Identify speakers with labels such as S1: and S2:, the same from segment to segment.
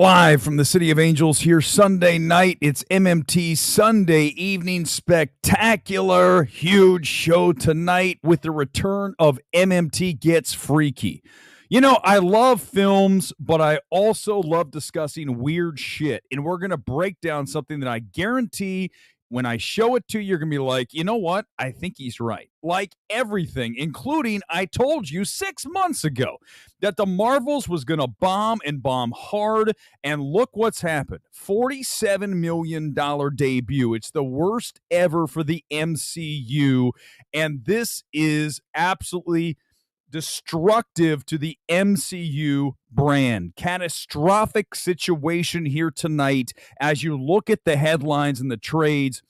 S1: Live from the City of Angels here Sunday night. It's MMT Sunday Evening Spectacular. Huge show tonight with the return of MMT Gets Freaky. You know, I love films, but I also love discussing weird shit. And we're going to break down something that I guarantee when I show it to you, you're going to be like, you know what? I think he's right. Like everything, including I told you 6 months ago that the Marvels was going to bomb and bomb hard. And look what's happened. $47 million debut. It's the worst ever for the MCU. And this is absolutely destructive to the MCU brand. Catastrophic situation here tonight. As you look at the headlines and the trades,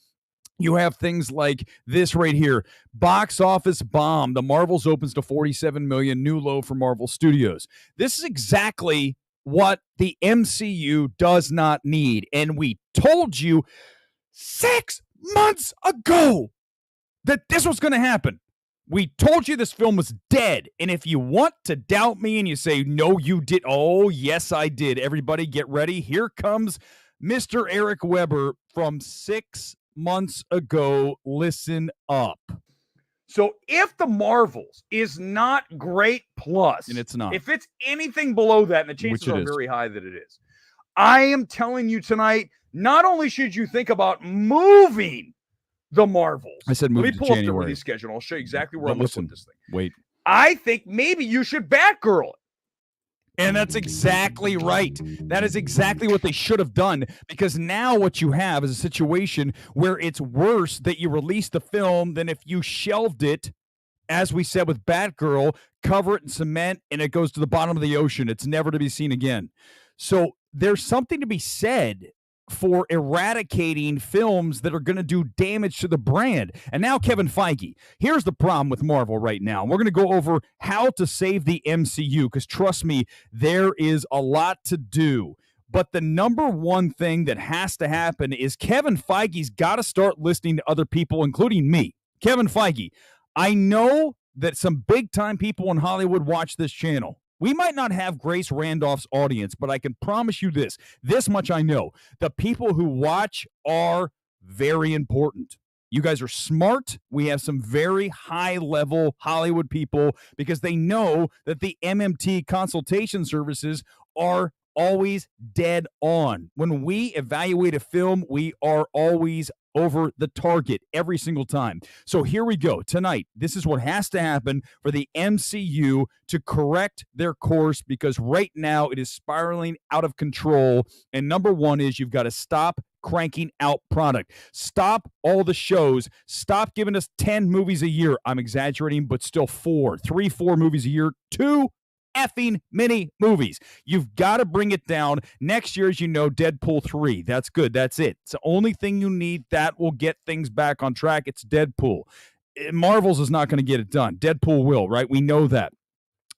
S1: you have things like this right here. Box office bomb. The Marvels opens to 47 million, new low for Marvel Studios. This is exactly what the MCU does not need. And we told you 6 months ago that this was going to happen. We told you this film was dead. And if you want to doubt me and you say, no, you did. Oh, yes, I did. Everybody get ready. Here comes Mr. Erick Weber from 6 months ago. Listen up.
S2: So if the Marvels is not great plus,
S1: and it's not,
S2: if it's anything below that, and the chances are very high that it is, I am telling you tonight, not only should you think about moving the Marvels.
S1: I said move
S2: Let me
S1: to
S2: pull
S1: January.
S2: up the release schedule. I'll show you exactly where I'm going to put this thing.
S1: Wait.
S2: I think maybe you should Batgirl it.
S1: And that's exactly right. That is exactly what they should have done, because now what you have is a situation where it's worse that you release the film than if you shelved it, as we said with Batgirl, cover it in cement, and it goes to the bottom of the ocean. It's never to be seen again. So there's something to be said for eradicating films that are going to do damage to the brand. And now Kevin Feige. Here's the problem with Marvel right now. We're going to go over how to save the MCU, because trust me, there is a lot to do. But the number one thing that has to happen is Kevin Feige's got to start listening to other people, including me. Kevin Feige, I know that some big-time people in Hollywood watch this channel. We might not have Grace Randolph's audience, but I can promise you this. This much I know. The people who watch are very important. You guys are smart. We have some very high-level Hollywood people because they know that the MMT consultation services are always dead on. When we evaluate a film, we are always over the target every single time. So here we go. Tonight, this is what has to happen for the MCU to correct their course, because right now it is spiraling out of control. And number one is you've got to stop cranking out product. Stop all the shows. Stop giving us 10 movies a year. I'm exaggerating, but still 4 movies a year. 2 effing mini movies. You've got to bring it down. Next year, as you know, Deadpool 3. That's good. That's it. It's the only thing you need. That will get things back on track. It's Deadpool. Marvel's is not going to get it done. Deadpool will, right? We know that.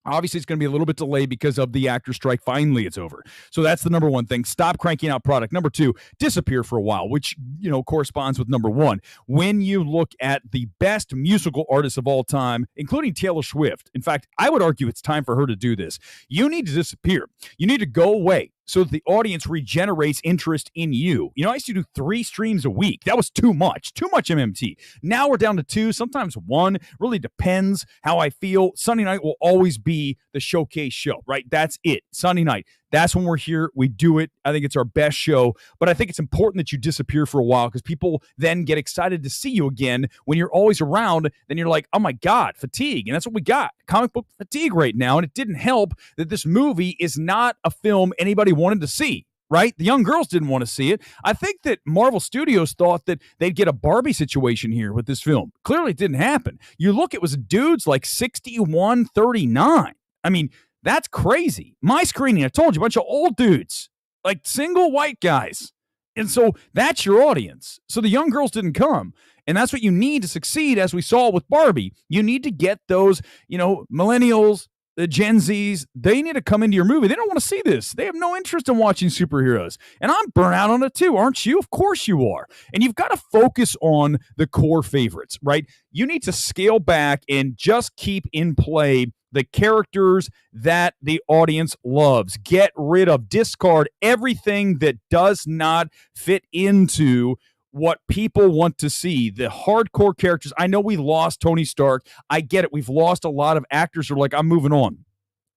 S1: Obviously, it's going to be a little bit delayed because of the actor strike. Finally, it's over. So that's the number one thing. Stop cranking out product. Number two, disappear for a while, which, you know, corresponds with number one. When you look at the best musical artists of all time, including Taylor Swift, in fact, I would argue it's time for her to do this. You need to disappear. You need to go away so that the audience regenerates interest in you. You know, I used to do 3 streams a week. That was too much MMT. Now we're down to 2, sometimes 1. Really depends how I feel. Sunday night will always be the showcase show, right? That's it. Sunday night. That's when we're here. We do it. I think it's our best show. But I think it's important that you disappear for a while, because people then get excited to see you again. When you're always around, then you're like, oh my God, fatigue. And that's what we got. Comic book fatigue right now. And it didn't help that this movie is not a film anybody wanted to see, right? The young girls didn't want to see it. I think that Marvel Studios thought that they'd get a Barbie situation here with this film. Clearly it didn't happen. You look, it was dudes like 61, 39. I mean, that's crazy. My screening, I told you, a bunch of old dudes, like single white guys. And so that's your audience. So the young girls didn't come. And that's what you need to succeed, as we saw with Barbie. You need to get those, you know, millennials, the Gen Zs, they need to come into your movie. They don't want to see this. They have no interest in watching superheroes. And I'm burnt out on it too, aren't you? Of course you are. And you've got to focus on the core favorites, right? You need to scale back and just keep in play the characters that the audience loves. Get rid of, discard everything that does not fit into what people want to see. The hardcore characters. I know we lost Tony Stark. I get it. We've lost a lot of actors who are like, I'm moving on.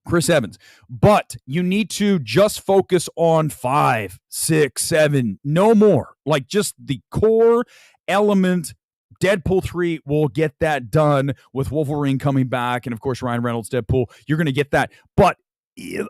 S1: Chris Evans. But you need to just focus on 5, 6, 7, no more. Like just the core element. Deadpool 3 will get that done with Wolverine coming back. And of course, Ryan Reynolds, Deadpool, you're going to get that. But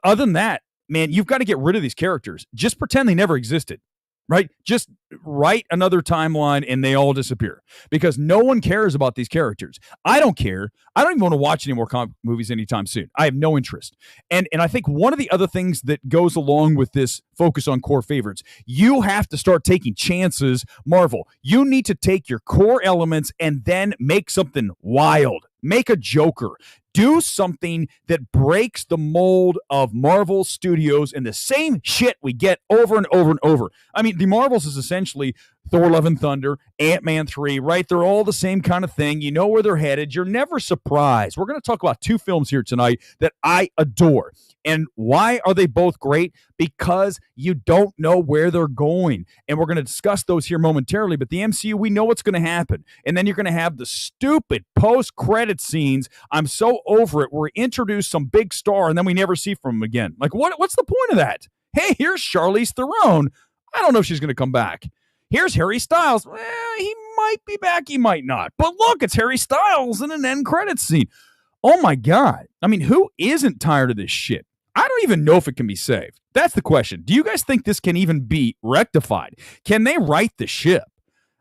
S1: other than that, man, you've got to get rid of these characters. Just pretend they never existed. Right? Just write another timeline and they all disappear because no one cares about these characters. I don't care. I don't even want to watch any more comic movies anytime soon. I have no interest. And I think one of the other things that goes along with this focus on core favorites, you have to start taking chances, Marvel. You need to take your core elements and then make something wild. Make a Joker. Do something that breaks the mold of Marvel Studios and the same shit we get over and over and over. I mean, the Marvels is essentially Thor: Love and Thunder, Ant-Man 3, right? They're all the same kind of thing. You know where they're headed. You're never surprised. We're going to talk about 2 films here tonight that I adore. And why are they both great? Because you don't know where they're going. And we're going to discuss those here momentarily. But the MCU, we know what's going to happen. And then you're going to have the stupid post-credit scenes. I'm so over it. We introduce some big star, and then we never see from him again. Like, what's the point of that? Hey, here's Charlize Theron. I don't know if she's going to come back. Here's Harry Styles. He might be back. He might not. But look, it's Harry Styles in an end credits scene. Oh, my God. I mean, who isn't tired of this shit? I don't even know if it can be saved. That's the question. Do you guys think this can even be rectified? Can they right the ship?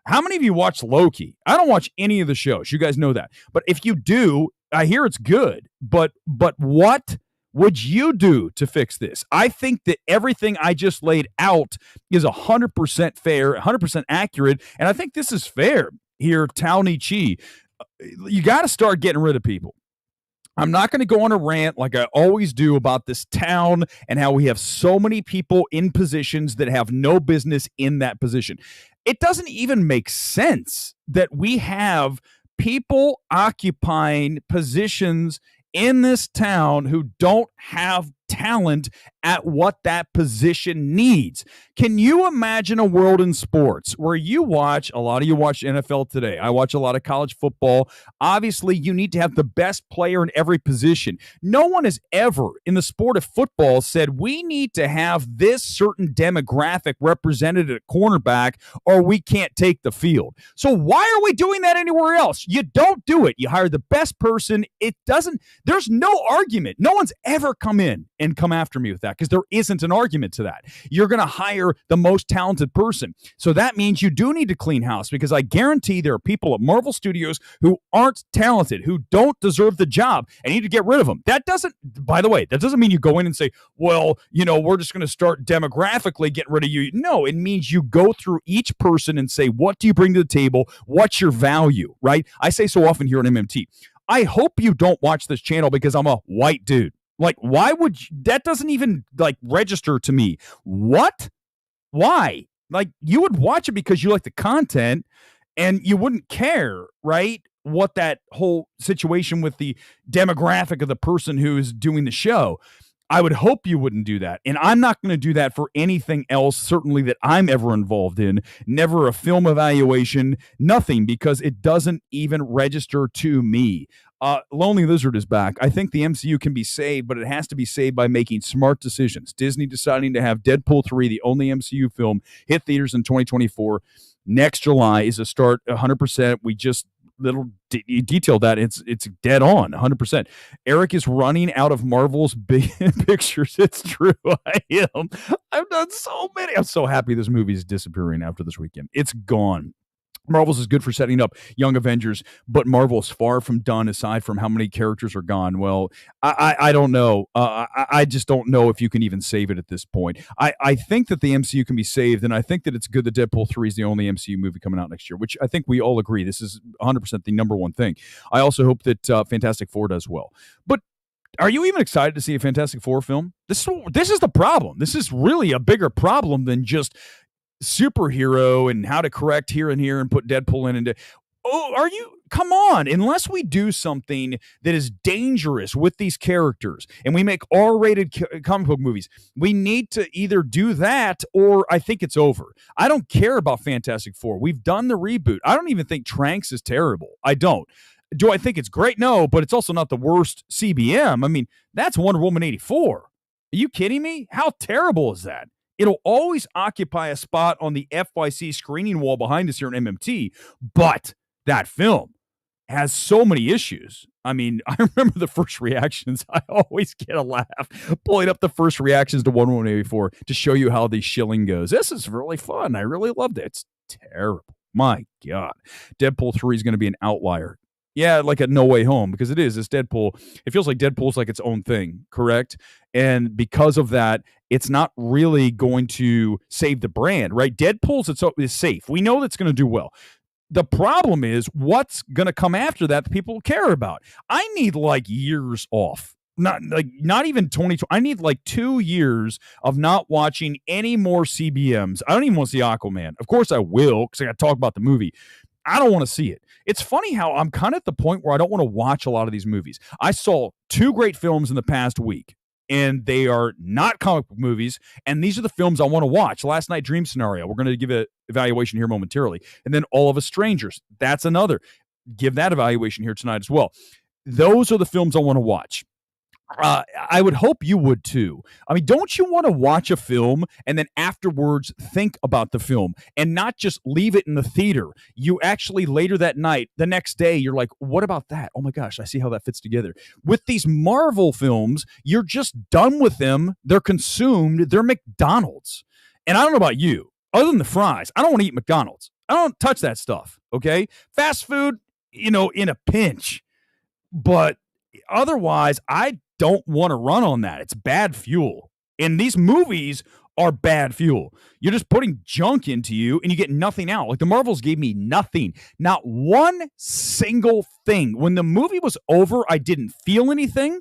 S1: How many of you watch Loki? I don't watch any of the shows. You guys know that. But if you do, I hear it's good. But what would you do to fix this? I think that everything I just laid out is 100% fair, 100% accurate. And I think this is fair here, Tao Ni Chi. You got to start getting rid of people. I'm not going to go on a rant like I always do about this town and how we have so many people in positions that have no business in that position. It doesn't even make sense that we have people occupying positions in this town who don't have talent at what that position needs. Can you imagine a world in sports where you watch, a lot of you watch NFL today. I watch a lot of college football. Obviously, you need to have the best player in every position. No one has ever in the sport of football said we need to have this certain demographic represented at cornerback or we can't take the field. So why are we doing that anywhere else? You don't do it. You hire the best person. There's no argument. No one's ever come in and come after me with that because there isn't an argument to that. You're going to hire the most talented person. So that means you do need to clean house because I guarantee there are people at Marvel Studios who aren't talented, who don't deserve the job and you need to get rid of them. That doesn't, by the way, that doesn't mean you go in and say, well, we're just going to start demographically getting rid of you. No, it means you go through each person and say, what do you bring to the table? What's your value, right? I say so often here on MMT, I hope you don't watch this channel because I'm a white dude. Like, why would you, that doesn't even register to me. What? Why? Like, you would watch it because you like the content and you wouldn't care, right? What that whole situation with the demographic of the person who is doing the show. I would hope you wouldn't do that. And I'm not going to do that for anything else, certainly that I'm ever involved in. Never a film evaluation, nothing, because it doesn't even register to me. Lonely Lizard is back. I think the MCU can be saved, but it has to be saved by making smart decisions. Disney deciding to have Deadpool 3, the only MCU film, hit theaters in 2024. Next July is a start 100%. We just detailed that. It's dead on 100%. Erick is running out of Marvel's big pictures. It's true. I am. I've done so many. I'm so happy this movie is disappearing after this weekend. It's gone. Marvel's is good for setting up Young Avengers, but Marvel's far from done aside from how many characters are gone. Well, I don't know. I just don't know if you can even save it at this point. I think that the MCU can be saved, and I think that it's good that Deadpool 3 is the only MCU movie coming out next year, which I think we all agree. This is 100% the number one thing. I also hope that Fantastic Four does well. But are you even excited to see a Fantastic Four film? This is the problem. This is really a bigger problem than just superhero and how to correct here and here and put Deadpool in. And are you come on, unless we do something that is dangerous with these characters and we make R-rated comic book movies, we need to either do that or I think it's over. I don't care about Fantastic Four. We've done the reboot. I don't even think Tranks is terrible. I don't. Do I think it's great? No, but it's also not the worst CBM. I mean, that's Wonder Woman 84. Are you kidding me? How terrible is that? It'll always occupy a spot on the FYC screening wall behind us here in MMT, but that film has so many issues. I mean, I remember the first reactions. I always get a laugh pulling up the first reactions to Wonder Woman 84 to show you how the shilling goes. This is really fun. I really loved it. It's terrible. My God. Deadpool 3 is going to be an outlier. Yeah, like a No Way Home, because it is. It's Deadpool. It feels like Deadpool's like its own thing, correct? And because of that, it's not really going to save the brand, right? Deadpool's is safe. We know that's going to do well. The problem is what's going to come after that people care about. I need like years off. Not even 2020. I need like 2 years of not watching any more CBMs. I don't even want to see Aquaman. Of course I will, because I got to talk about the movie. I don't want to see it. It's funny how I'm kind of at the point where I don't want to watch a lot of these movies. I saw 2 great films in the past week, and they are not comic book movies, and these are the films I want to watch. Last Night Dream Scenario, we're going to give an evaluation here momentarily, and then All of Us Strangers. That's another. Give that evaluation here tonight as well. Those are the films I want to watch. I would hope you would too. I mean, don't you want to watch a film and then afterwards think about the film and not just leave it in the theater? You actually later that night, the next day, you're like, what about that? Oh my gosh, I see how that fits together. With these Marvel films, you're just done with them. They're consumed. They're McDonald's. And I don't know about you, other than the fries, I don't want to eat McDonald's. I don't touch that stuff, okay? Fast food, in a pinch. But otherwise, I don't want to run on that. It's bad fuel. And these movies are bad fuel. You're just putting junk into you and you get nothing out. Like the Marvels gave me nothing. Not one single thing. When the movie was over, I didn't feel anything.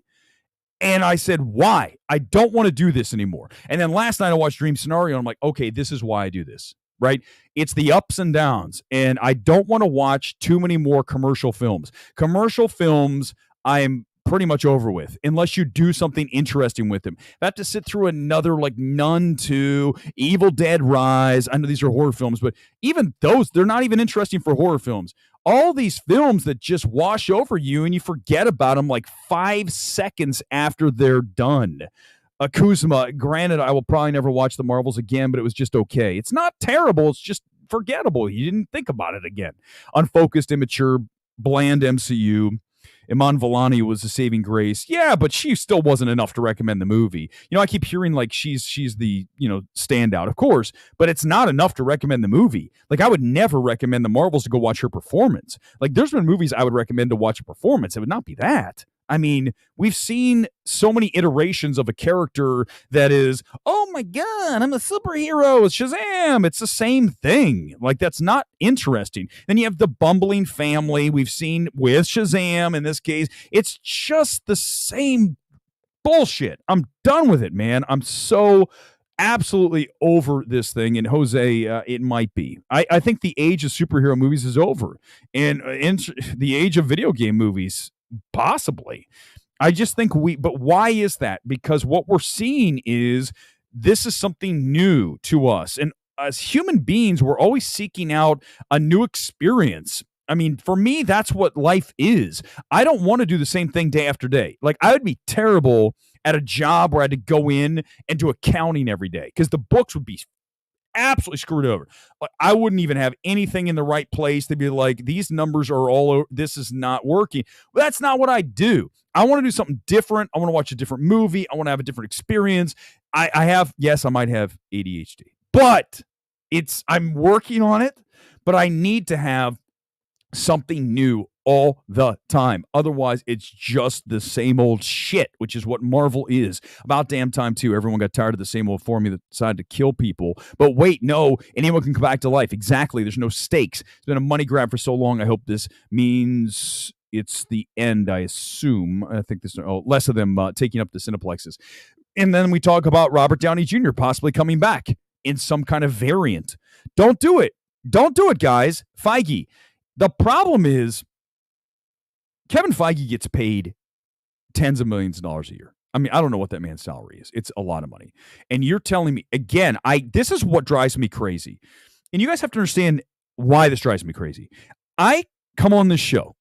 S1: And I said, why? I don't want to do this anymore. And then last night I watched Dream Scenario and I'm like, okay, this is why I do this, right? It's the ups and downs. And I don't want to watch too many more commercial films. Commercial films, I'm pretty much over with, unless you do something interesting with them. I have to sit through another like Nun 2, Evil Dead Rise. I know these are horror films, but even those, they're not even interesting for horror films. All these films that just wash over you and you forget about them like 5 seconds after they're done. Kuzma, granted, I will probably never watch the Marvels again, but it was just okay. It's not terrible. It's just forgettable. You didn't think about it again. Unfocused, immature, bland MCU. Iman Vellani was a saving grace. Yeah, but she still wasn't enough to recommend the movie. I keep hearing like she's the, standout, of course, but it's not enough to recommend the movie. Like I would never recommend the Marvels to go watch her performance. Like there's been movies I would recommend to watch a performance. It would not be that. I mean, we've seen so many iterations of a character that is, oh my God, I'm a superhero, it's Shazam. It's the same thing. Like, that's not interesting. Then you have the bumbling family we've seen with Shazam in this case. It's just the same bullshit. I'm done with it, man. I'm so absolutely over this thing. And Jose, it might be. I think the age of superhero movies is over. And the age of video game movies, possibly. I just think but why is that? Because what we're seeing is this is something new to us. And as human beings, we're always seeking out a new experience. I mean, for me, that's what life is. I don't want to do the same thing day after day. Like, I would be terrible at a job where I had to go in and do accounting every day because the books would be absolutely screwed over. Like, I wouldn't even have anything in the right place. They'd be like, these numbers are all over. This is not working. Well, that's not what I do. I want to do something different. I want to watch a different movie. I want to have a different experience. I might have ADHD, but I'm working on it, but I need to have something new all the time. Otherwise, it's just the same old shit, which is what Marvel is. About damn time, too. Everyone got tired of the same old formula that decided to kill people. But wait, no, anyone can come back to life. Exactly. There's no stakes. It's been a money grab for so long. I hope this means it's the end, I assume. I think less of them taking up the Cineplexes. And then we talk about Robert Downey Jr. possibly coming back in some kind of variant. Don't do it. Don't do it, guys. Feige. The problem is Kevin Feige gets paid tens of millions of dollars a year. I mean, I don't know what that man's salary is. It's a lot of money. And you're telling me, again, this is what drives me crazy. And you guys have to understand why this drives me crazy. I come on this show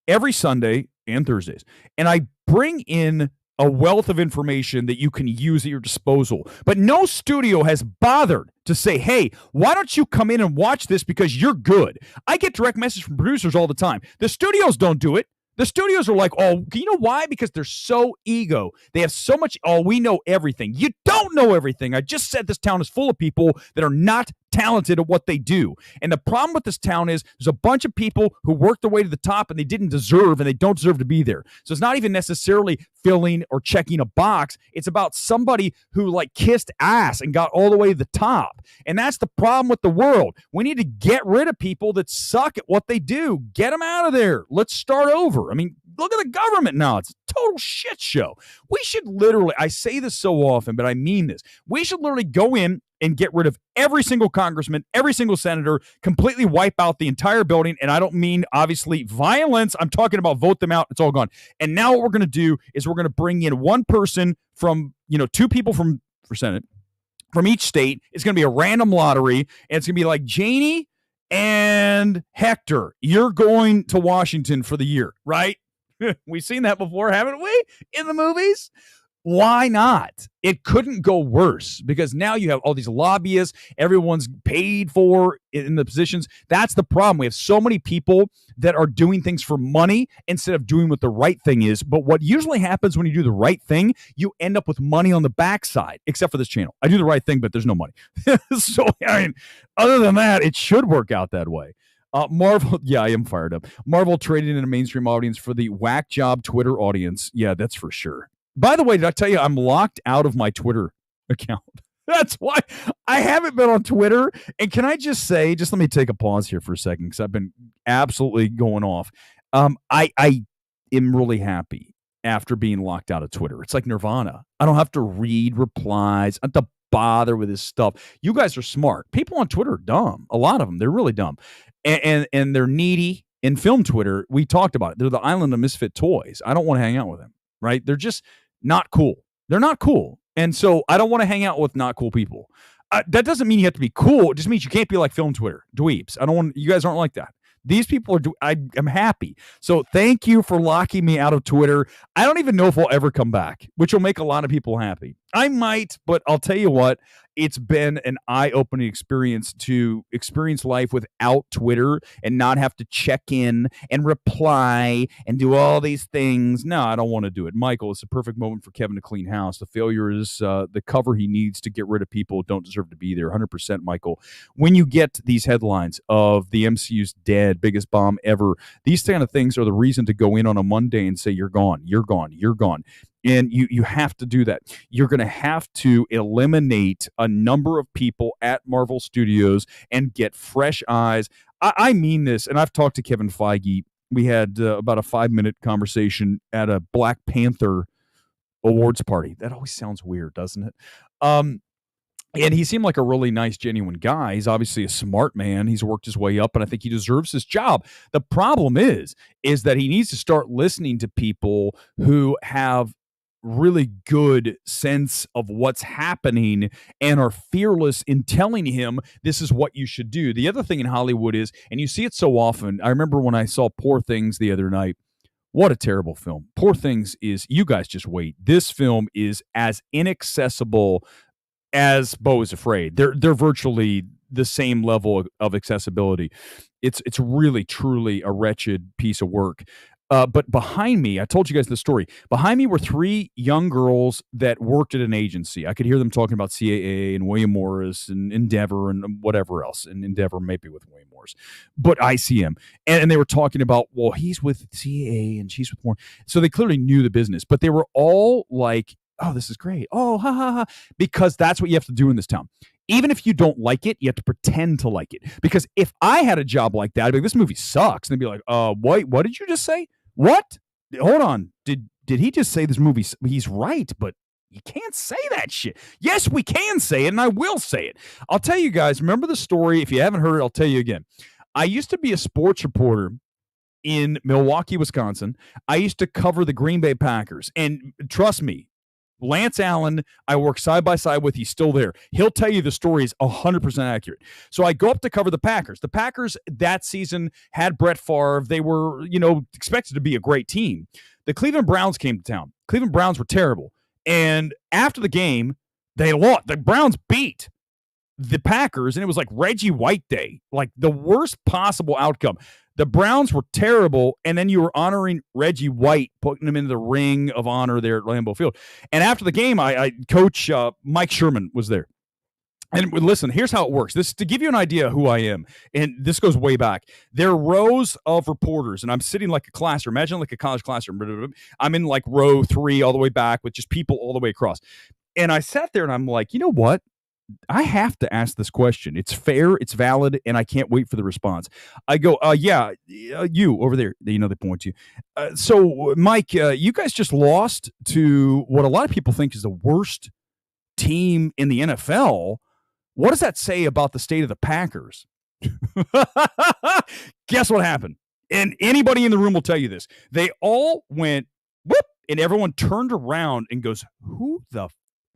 S1: every Sunday and Thursdays, and I bring in a wealth of information that you can use at your disposal. But no studio has bothered to say, hey, why don't you come in and watch this because you're good? I get direct messages from producers all the time. The studios don't do it. The studios are like, oh, you know why? Because they're so ego. They have so much, oh, we know everything. You don't know everything. I just said this town is full of people that are not talented at what they do. And the problem with this town is there's a bunch of people who worked their way to the top and they didn't deserve and they don't deserve to be there. So it's not even necessarily filling or checking a box. It's about somebody who like kissed ass and got all the way to the top. And that's the problem with the world. We need to get rid of people that suck at what they do. Get them out of there. Let's start over. I mean, look at the government now. It's a total shit show. We should literally, I say this so often, but I mean this. We should literally go in and get rid of every single congressman, every single senator, completely wipe out the entire building. And I don't mean, obviously, violence. I'm talking about vote them out. It's all gone. And now what we're going to do is we're going to bring in one person from, two people for Senate from each state. It's going to be a random lottery. And it's going to be like, Janie and Hector, you're going to Washington for the year, right? We've seen that before, haven't we? In the movies. Why not? It couldn't go worse because now you have all these lobbyists. Everyone's paid for in the positions. That's the problem. We have so many people that are doing things for money instead of doing what the right thing is. But what usually happens when you do the right thing, you end up with money on the backside, except for this channel. I do the right thing, but there's no money. So, I mean, other than that, it should work out that way. Marvel, yeah, I am fired up. Marvel traded in a mainstream audience for the whack job Twitter audience. Yeah, that's for sure. By the way, did I tell you I'm locked out of my Twitter account? That's why I haven't been on Twitter. And can I just say, just let me take a pause here for a second because I've been absolutely going off. I am really happy after being locked out of Twitter. It's like Nirvana. I don't have to read replies. I don't have to bother with this stuff. You guys are smart. People on Twitter are dumb. A lot of them, they're really dumb. And they're needy. In film Twitter, we talked about it. They're the island of misfit toys. I don't want to hang out with them, right? They're just not cool. They're not cool. And so I don't want to hang out with not cool people. That doesn't mean you have to be cool. It just means you can't be like film Twitter, dweebs. I don't want, you guys aren't like that. These people are, I'm happy. So thank you for locking me out of Twitter. I don't even know if I'll ever come back, which will make a lot of people happy. I might, but I'll tell you what, it's been an eye-opening experience to experience life without Twitter and not have to check in and reply and do all these things. No, I don't want to do it. Michael, it's the perfect moment for Kevin to clean house. The failure is the cover he needs to get rid of people who don't deserve to be there. 100%, Michael. When you get these headlines of the MCU's dead, biggest bomb ever, these kind of things are the reason to go in on a Monday and say, you're gone, you're gone, you're gone. And you have to do that. You're going to have to eliminate a number of people at Marvel Studios and get fresh eyes. I mean this, and I've talked to Kevin Feige. We had about a 5-minute conversation at a Black Panther awards party. That always sounds weird, doesn't it? And he seemed like a really nice, genuine guy. He's obviously a smart man. He's worked his way up, and I think he deserves his job. The problem is that he needs to start listening to people who have really good sense of what's happening and are fearless in telling him this is what you should do. The other thing in Hollywood is, and you see it so often, I remember when I saw Poor Things the other night. What a terrible film. Poor Things is, you guys just wait. This film is as inaccessible as Beau is Afraid. They're virtually the same level of accessibility. It's really, truly a wretched piece of work. But behind me, I told you guys the story. Behind me were 3 young girls that worked at an agency. I could hear them talking about CAA and William Morris and Endeavor and whatever else. And Endeavor maybe with William Morris, but ICM. And they were talking about, well, he's with CAA and she's with Morris. So they clearly knew the business, but they were all like, oh, this is great. Oh, ha, ha, ha. Because that's what you have to do in this town. Even if you don't like it, you have to pretend to like it. Because if I had a job like that, I'd be like, this movie sucks. And they'd be like, what did you just say? What? Hold on. Did he just say this movie? He's right, but you can't say that shit. Yes, we can say it, and I will say it. I'll tell you guys, remember the story? If you haven't heard it, I'll tell you again. I used to be a sports reporter in Milwaukee, Wisconsin. I used to cover the Green Bay Packers. And trust me, Lance Allen, I work side by side with. He's still there. He'll tell you the story is 100% accurate. So I go up to cover the Packers. The Packers that season had Brett Favre. They were, expected to be a great team. The Cleveland Browns came to town. Cleveland Browns were terrible. And after the game, they lost. The Browns beat the Packers, and it was like Reggie White Day, like the worst possible outcome. The Browns were terrible, and then you were honoring Reggie White, putting him in the ring of honor there at Lambeau Field. And after the game, Coach Mike Sherman was there. And listen, here's how it works. This to give you an idea of who I am, and this goes way back. There are rows of reporters, and I'm sitting like a classroom. Imagine like a college classroom. I'm in like row 3 all the way back with just people all the way across. And I sat there, and I'm like, you know what? I have to ask this question. It's fair, it's valid, and I can't wait for the response. I go, you over there. They point to you. So, Mike, you guys just lost to what a lot of people think is the worst team in the NFL. What does that say about the state of the Packers? Guess what happened? And anybody in the room will tell you this. They all went, whoop, and everyone turned around and goes, who the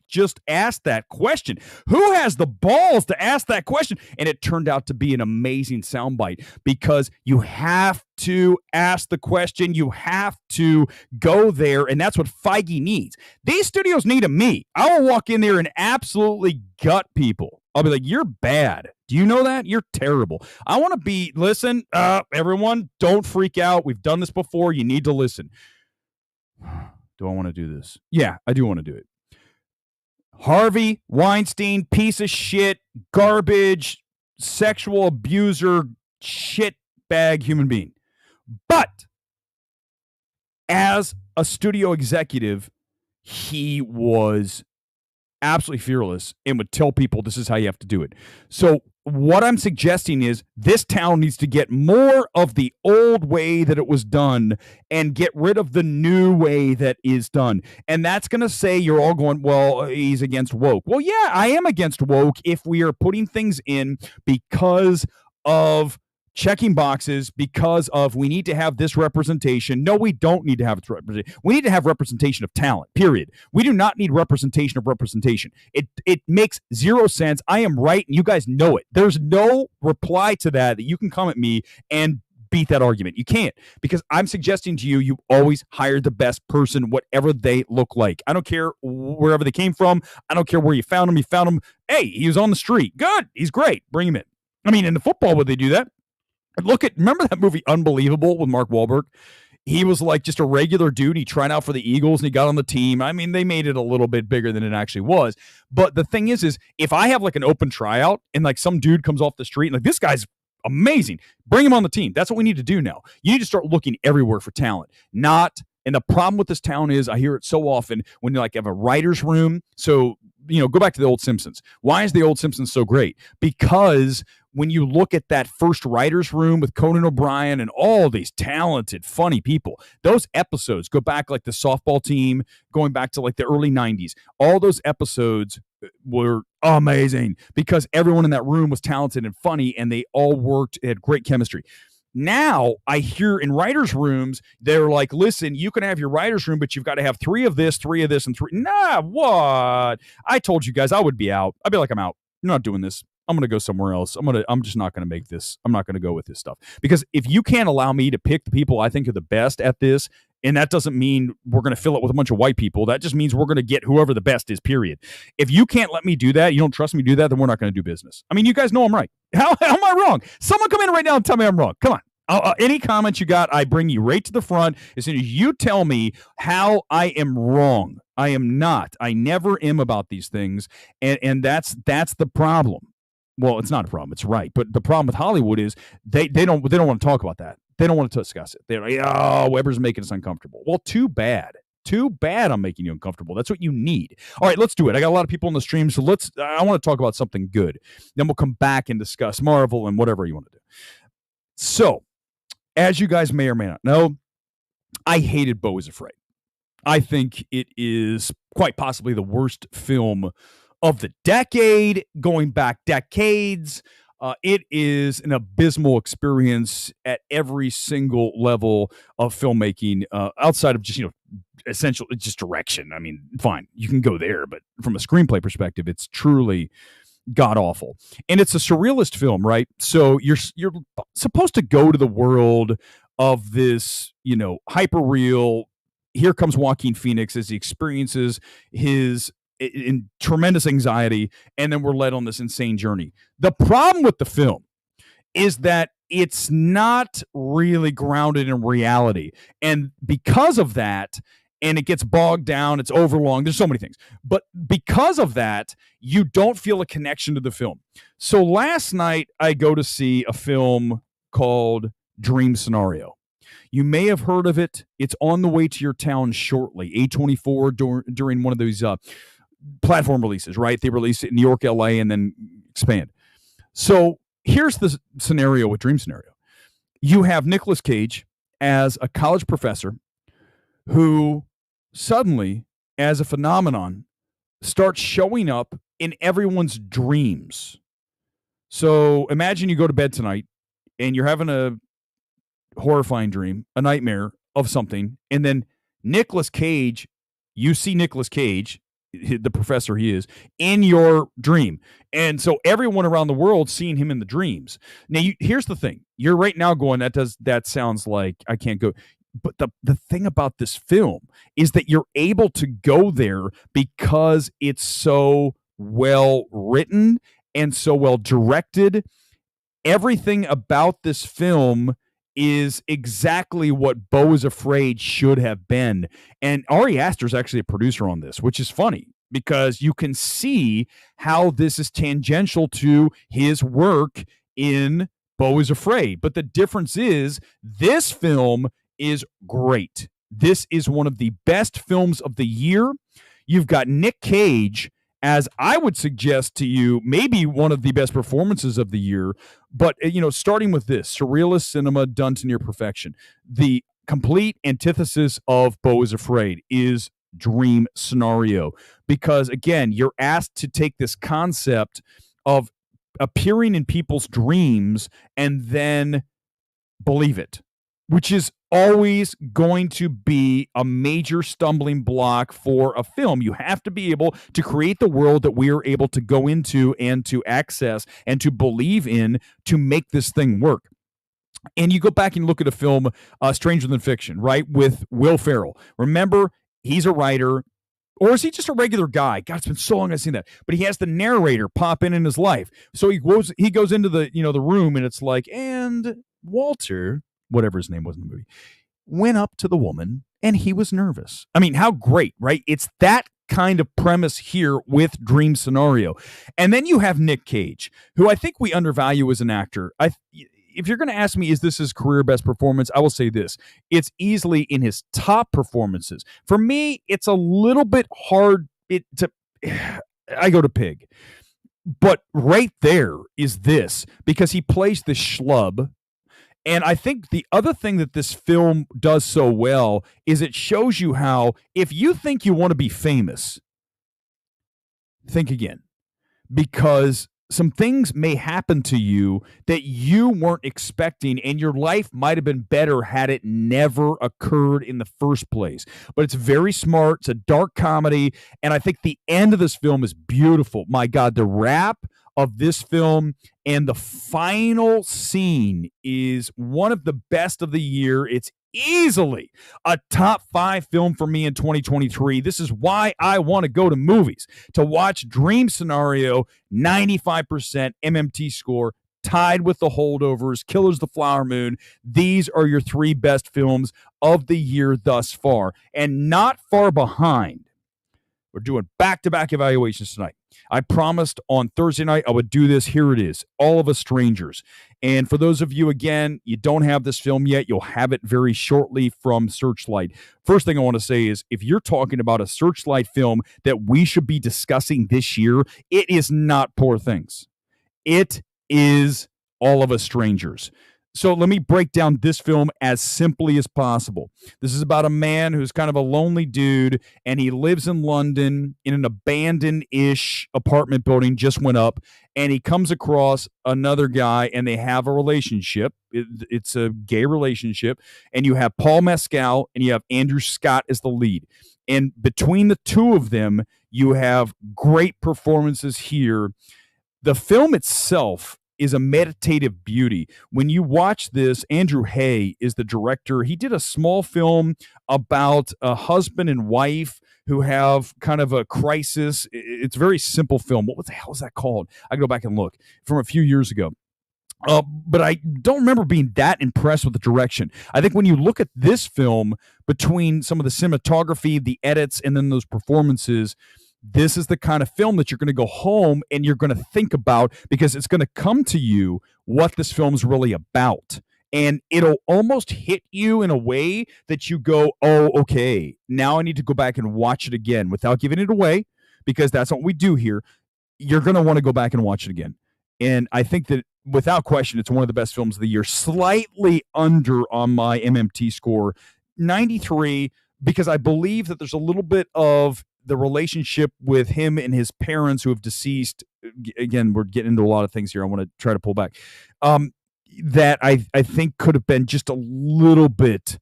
S1: just asked that question? Who has the balls to ask that question? And it turned out to be an amazing soundbite because you have to ask the question. You have to go there, and that's what Feige needs. These studios need me. I will walk in there and absolutely gut people. I'll be like, you're bad. Do you know that? You're terrible. I want to be, listen, everyone, don't freak out. We've done this before. You need to listen. Do I want to do this? Yeah, I do want to do it. Harvey Weinstein, piece of shit, garbage, sexual abuser, shitbag human being. But as a studio executive, he was absolutely fearless and would tell people this is how you have to do it. So what I'm suggesting is this town needs to get more of the old way that it was done and get rid of the new way that is done. And that's going to say you're all going, well, he's against woke. Well, yeah, I am against woke if we are putting things in because of checking boxes, because of we need to have this representation. No, we don't need to have it representation. We need to have representation of talent, period. We do not need representation of representation. It makes zero sense. I am right, and you guys know it. There's no reply to that you can come at me and beat that argument. You can't, because I'm suggesting to you, you always hire the best person, whatever they look like. I don't care wherever they came from. I don't care where you found them. You found him. Hey, he was on the street. Good. He's great. Bring him in. I mean, in the football, would they do that? Remember that movie Unbelievable with Mark Wahlberg? He was like just a regular dude. He tried out for the Eagles and he got on the team. I mean, they made it a little bit bigger than it actually was. But the thing is if I have like an open tryout and like some dude comes off the street and like, this guy's amazing, bring him on the team. That's what we need to do now. You need to start looking everywhere for talent, and the problem with this town is I hear it so often when you like have a writer's room. So, go back to the old Simpsons. Why is the old Simpsons so great? Because when you look at that first writer's room with Conan O'Brien and all these talented, funny people, those episodes go back like the softball team, going back to like the early 90s. All those episodes were amazing because everyone in that room was talented and funny, and they all worked, had great chemistry. Now I hear in writers' rooms, they're like, listen, you can have your writers' room, but you've got to have 3 of this, 3 of this, and 3. Nah, what? I told you guys I would be out. I'd be like, I'm out. I'm not doing this. I'm going to go somewhere else. I'm just not going to make this. I'm not going to go with this stuff. Because if you can't allow me to pick the people I think are the best at this, and that doesn't mean we're going to fill it with a bunch of white people. That just means we're going to get whoever the best is, period. If you can't let me do that, you don't trust me to do that, then we're not going to do business. I mean, you guys know I'm right. How am I wrong? Someone come in right now and tell me I'm wrong. Come on. Any comments you got, I bring you right to the front as soon as you tell me how I am wrong. I am not. I never am about these things, and that's the problem. Well, it's not a problem. It's right. But the problem with Hollywood is they don't want to talk about that. They don't want to discuss it. They're like, oh, Weber's making us uncomfortable. Well, too bad. Too bad I'm making you uncomfortable. That's what you need. All right, let's do it. I got a lot of people on the stream, so I want to talk about something good. Then we'll come back and discuss Marvel and whatever you want to do. So, as you guys may or may not know, I hated Beau is Afraid. I think it is quite possibly the worst film of the decade, going back decades. It is an abysmal experience at every single level of filmmaking, outside of just, essential just direction. I mean, fine, you can go there, but from a screenplay perspective, it's truly god awful. And it's a surrealist film, right? So you're supposed to go to the world of this, hyper real. Here comes Joaquin Phoenix as he experiences his in tremendous anxiety, and then we're led on this insane journey. The problem with the film is that it's not really grounded in reality. And because of that, and it gets bogged down, it's overlong, there's so many things. But because of that, you don't feel a connection to the film. So last night, I go to see a film called Dream Scenario. You may have heard of it. It's on the way to your town shortly. A24 during one of those platform releases, right? They release it in New York, LA, and then expand. So here's the scenario with Dream Scenario. You have Nicolas Cage as a college professor who suddenly, as a phenomenon, starts showing up in everyone's dreams. So imagine you go to bed tonight and you're having a horrifying dream, a nightmare of something, and then Nicolas Cage, you see Nicolas Cage, the professor he is, in your dream. And so everyone around the world seeing him in the dreams. Now, here's the thing. You're right now going, that sounds like I can't go. But the thing about this film is that you're able to go there because it's so well written and so well directed. Everything about this film is exactly what Beau is Afraid should have been. And Ari Aster is actually a producer on this, which is funny because you can see how this is tangential to his work in Beau is Afraid. But the difference is this film is great. This is one of the best films of the year. You've got Nick Cage as, I would suggest to you, maybe one of the best performances of the year. But, starting with this, surrealist cinema done to near perfection. The complete antithesis of Beau is Afraid is Dream Scenario. Because, again, you're asked to take this concept of appearing in people's dreams and then believe it, which is always going to be a major stumbling block for a film. You have to be able to create the world that we are able to go into and to access and to believe in to make this thing work. And you go back and look at a film, Stranger Than Fiction, right, with Will Ferrell. Remember, he's a writer. Or is he just a regular guy? God, it's been so long I've seen that. But he has the narrator pop in his life. So he goes into the the room, and it's like, and Walter, whatever his name was in the movie, went up to the woman and he was nervous. I mean, how great, right? It's that kind of premise here with Dream Scenario. And then you have Nick Cage, who I think we undervalue as an actor. If you're going to ask me, is this his career best performance? I will say this. It's easily in his top performances. For me, it's a little bit hard I go to Pig. But right there is this, because he plays the schlub. And I think the other thing that this film does so well is it shows you how, if you think you want to be famous, think again. Because some things may happen to you that you weren't expecting, and your life might have been better had it never occurred in the first place. But it's very smart. It's a dark comedy. And I think the end of this film is beautiful. My God, the wrap of this film and the final scene is one of the best of the year. It's easily a top 5 film for me in 2023. This is why I want to go to movies, to watch Dream Scenario. 95% MMT score, tied with The Holdovers, Killers of the Flower Moon. These are your 3 best films of the year thus far. And not far behind, we're doing back-to-back evaluations tonight. I promised on Thursday night I would do this. Here it is, All of Us Strangers. And for those of you, again, you don't have this film yet, you'll have it very shortly from Searchlight. First thing I want to say is, if you're talking about a Searchlight film that we should be discussing this year, it is not Poor Things. It is All of Us Strangers. So let me break down this film as simply as possible. This is about a man who's kind of a lonely dude, and he lives in London in an abandoned-ish apartment building, just went up, and he comes across another guy, and they have a relationship. It's a gay relationship, and you have Paul Mescal, and you have Andrew Scott as the lead. And between the two of them, you have great performances here. The film itself is a meditative beauty. When you watch this, Andrew Hay is the director. He did a small film about a husband and wife who have kind of a crisis. It's a very simple film. What the hell is that called? I can go back and look, from a few years ago. But I don't remember being that impressed with the direction. I think when you look at this film, between some of the cinematography, the edits, and then those performances, this is the kind of film that you're going to go home and you're going to think about, because it's going to come to you what this film's really about. And it'll almost hit you in a way that you go, oh, okay, now I need to go back and watch it again without giving it away, because that's what we do here. You're going to want to go back and watch it again. And I think that without question, it's one of the best films of the year, slightly under on my MMT score, 93, because I believe that there's a little bit of the relationship with him and his parents who have deceased. Again, we're getting into a lot of things here. I want to try to pull back. That I think could have been just a little bit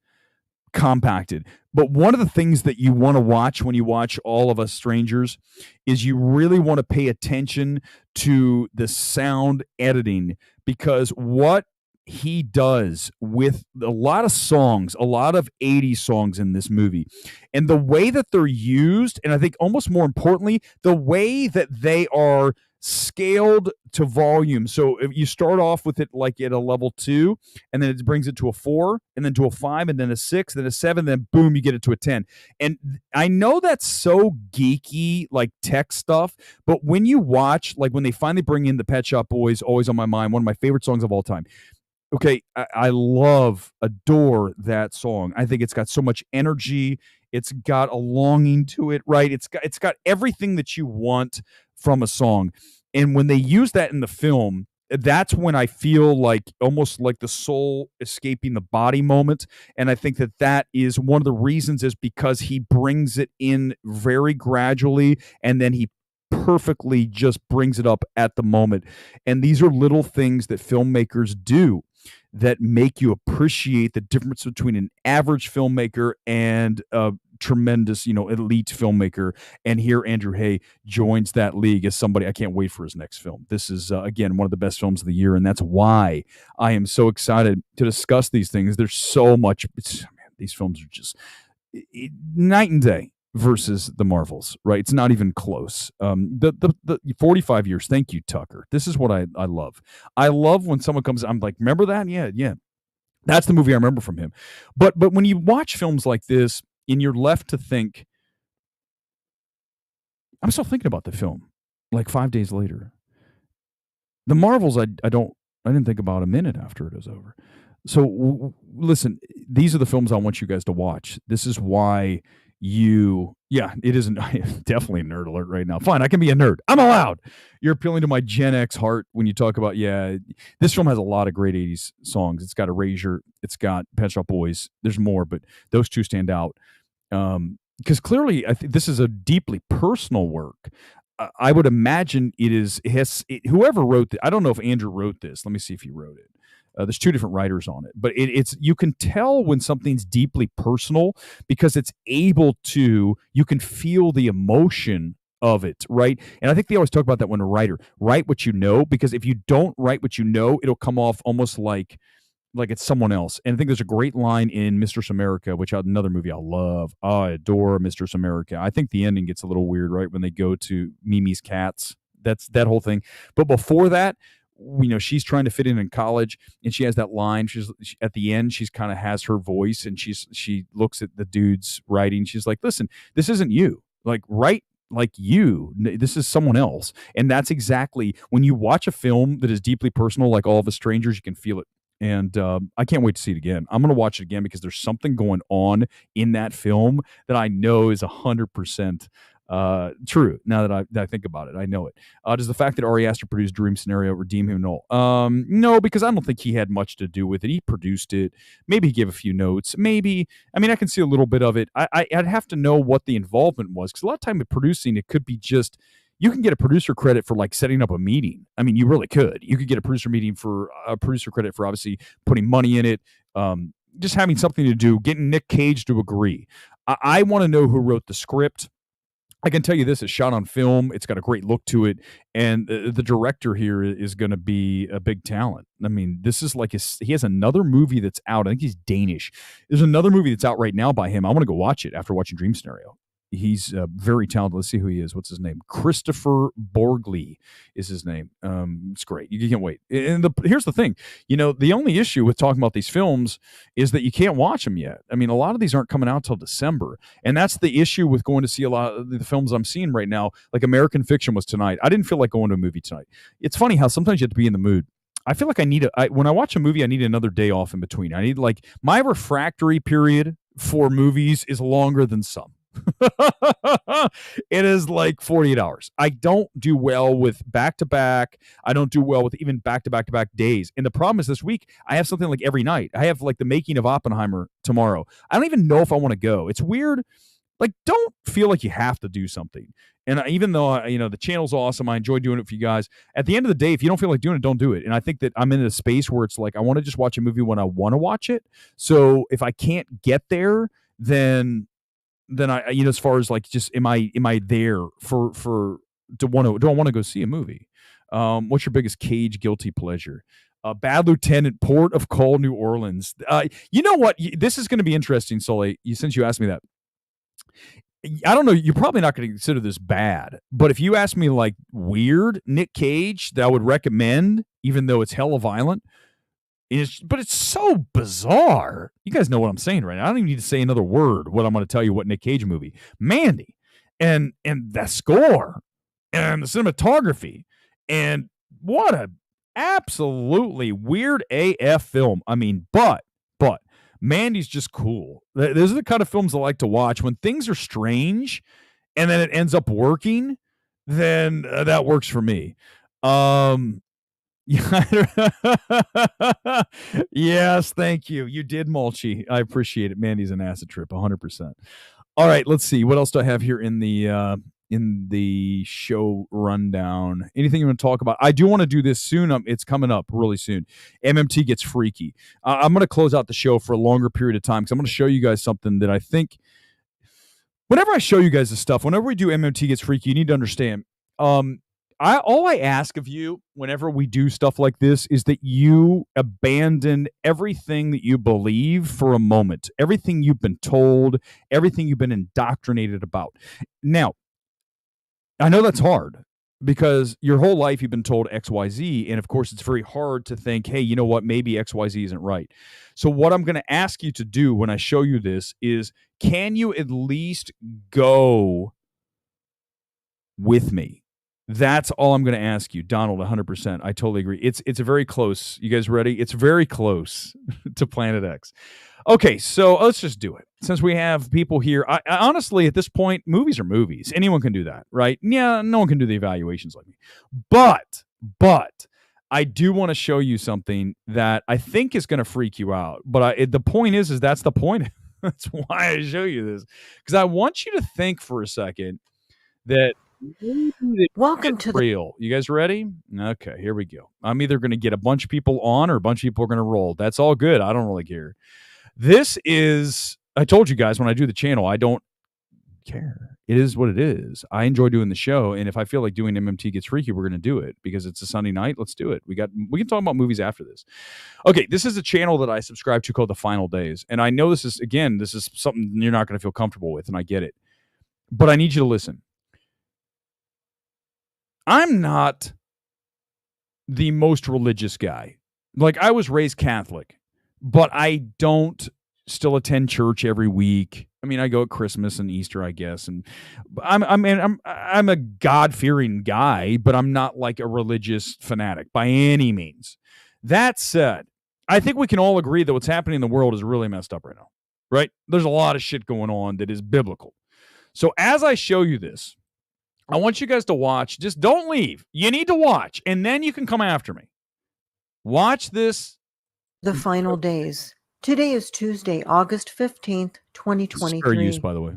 S1: compacted. But one of the things that you want to watch when you watch All of Us Strangers is you really want to pay attention to the sound editing, because what he does with a lot of songs, a lot of 80s songs in this movie, and the way that they're used, and I think almost more importantly, the way that they are scaled to volume. So if you start off with it like at a level 2, and then it brings it to a 4, and then to a 5, and then a 6, then a 7, then boom, you get it to a 10. And I know that's so geeky, like tech stuff, but when you watch, like when they finally bring in the Pet Shop Boys, Always on My Mind, one of my favorite songs of all time. Okay, I adore that song. I think it's got so much energy. It's got a longing to it, right? It's got everything that you want from a song. And when they use that in the film, that's when I feel like almost like the soul escaping the body moment. And I think that is one of the reasons, is because he brings it in very gradually, and then he perfectly just brings it up at the moment. And these are little things that filmmakers do that make you appreciate the difference between an average filmmaker and a tremendous, elite filmmaker. And here Andrew Hay joins that league as somebody I can't wait for his next film. This is, again, one of the best films of the year, and that's why I am so excited to discuss these things. There's so much. These films are just night and day versus the Marvels, right? It's not even close. The 45 years. Thank you, Tucker. This is what I love. I love when someone comes, I'm like, remember that? Yeah. That's the movie I remember from him. But when you watch films like this and you're left to think, I'm still thinking about the film like 5 days later. The Marvels, I didn't think about a minute after it was over. So listen, these are the films I want you guys to watch. This is why it isn't definitely a nerd alert right now. Fine, I can be a nerd. I'm allowed. You're appealing to my Gen X heart when you talk about, this film has a lot of great 80s songs. It's got Erasure, it's got Pet Shop Boys. There's more, but those two stand out. Because clearly, I think this is a deeply personal work. I would imagine whoever wrote it. I don't know if Andrew wrote this. Let me see if he wrote it. There's two different writers on it, but it's you can tell when something's deeply personal, because it's you can feel the emotion of it, right? And I think they always talk about that when a writer write what you know, because if you don't write what you know, it'll come off almost like it's someone else. And I think there's a great line in Mistress America, which another movie I love. I adore Mistress America. I think the ending gets a little weird, right, when they go to Mimi's cats. That's that whole thing. But before that, she's trying to fit in college, and she has that line. At the end, she's kind of has her voice, and she looks at the dude's writing. She's like, listen, this isn't you. Like, write like you. This is someone else. And that's exactly when you watch a film that is deeply personal, like All of Us Strangers, you can feel it. And I can't wait to see it again. I'm going to watch it again because there's something going on in that film that I know is 100% True. Now that I think about it, I know it. Does the fact that Ari Aster produced Dream Scenario redeem him? No. No, because I don't think he had much to do with it. He produced it. Maybe he gave a few notes. Maybe. I mean, I can see a little bit of it. I'd have to know what the involvement was, because a lot of time with producing, it could be just, you can get a producer credit for like setting up a meeting. I mean, you really could. You could get a producer credit for obviously putting money in it. Just having something to do, getting Nick Cage to agree. I want to know who wrote the script. I can tell you this, it's shot on film. It's got a great look to it. And the director here is going to be a big talent. I mean, this is like he has another movie that's out. I think he's Danish. There's another movie that's out right now by him. I want to go watch it after watching Dream Scenario. He's very talented. Let's see who he is. What's his name? Christopher Borgli is his name. It's great. You can't wait. And here's the thing. The only issue with talking about these films is that you can't watch them yet. I mean, a lot of these aren't coming out till December. And that's the issue with going to see a lot of the films I'm seeing right now. Like American Fiction was tonight. I didn't feel like going to a movie tonight. It's funny how sometimes you have to be in the mood. I feel like when I watch a movie, I need another day off in between. I need, like, my refractory period for movies is longer than some. It is like 48 hours. I don't do well with back-to-back. I don't do well with even back-to-back-to-back days. And the problem is this week, I have something like every night. I have like the making of Oppenheimer tomorrow. I don't even know if I want to go. It's weird. Like, don't feel like you have to do something. And even though, the channel's awesome, I enjoy doing it for you guys. At the end of the day, if you don't feel like doing it, don't do it. And I think that I'm in a space where it's like, I want to just watch a movie when I want to watch it. So if I can't get there, then I, as far as like, just am I there do I want to go see a movie? What's your biggest Cage guilty pleasure? Bad Lieutenant, Port of Call, New Orleans. You know what? This is going to be interesting, Sully, since you asked me that. I don't know. You're probably not going to consider this bad, but if you ask me like weird Nick Cage that I would recommend, even though it's hella violent, but it's so bizarre. You guys know what I'm saying right now. I don't even need to say another word. What I'm going to tell you, what Nick Cage movie, Mandy, and the score, and the cinematography, and what a absolutely weird AF film. I mean, but Mandy's just cool. Those are the kind of films I like to watch when things are strange, and then it ends up working. Then that works for me. Yes, thank you. You did, Mulchy. I appreciate it. Mandy's an acid trip, 100%. All right, let's see. What else do I have here in the show rundown? Anything you want to talk about? I do want to do this soon. It's coming up really soon. MMT gets freaky. I'm going to close out the show for a longer period of time because I'm going to show you guys something that I think. Whenever I show you guys this stuff, whenever we do MMT gets freaky, you need to understand. All I ask of you whenever we do stuff like this is that you abandon everything that you believe for a moment, everything you've been told, everything you've been indoctrinated about. Now, I know that's hard because your whole life you've been told XYZ, and of course it's very hard to think, hey, you know what, maybe XYZ isn't right. So what I'm going to ask you to do when I show you this is, can you at least go with me? That's all I'm going to ask you, Donald. 100%. I totally agree. It's a very close. You guys ready? It's very close to Planet X. Okay, so let's just do it. Since we have people here, I honestly, at this point, movies are movies. Anyone can do that, right? Yeah, no one can do the evaluations like me. But I do want to show you something that I think is going to freak you out. But the point is that's the point. That's why I show you this, because I want you to think for a second that. Welcome to real. You guys ready? Okay, here we go. I'm either going to get a bunch of people on or a bunch of people are going to roll. That's all good. I don't really care. This is, I told you guys when I do the channel, I don't care. It is what it is. I enjoy doing the show, and if I feel like doing MMT Gets Freaky, we're going to do it because it's a Sunday night. Let's do it. We can talk about movies after this. Okay, this is a channel that I subscribe to called The Final Days, and I know this is something you're not going to feel comfortable with, and I get it. But I need you to listen. I'm not the most religious guy. Like, I was raised Catholic, but I don't still attend church every week. I mean, I go at Christmas and Easter, I guess, and I'm a God-fearing guy, but I'm not like a religious fanatic by any means. That said, I think we can all agree that what's happening in the world is really messed up right now, right? There's a lot of shit going on that is biblical. So as I show you this, I want you guys to watch. Just don't leave. You need to watch, and then you can come after me. Watch this.
S3: The final days. Today is Tuesday, August 15th, 2023.
S1: Fair use, by the way.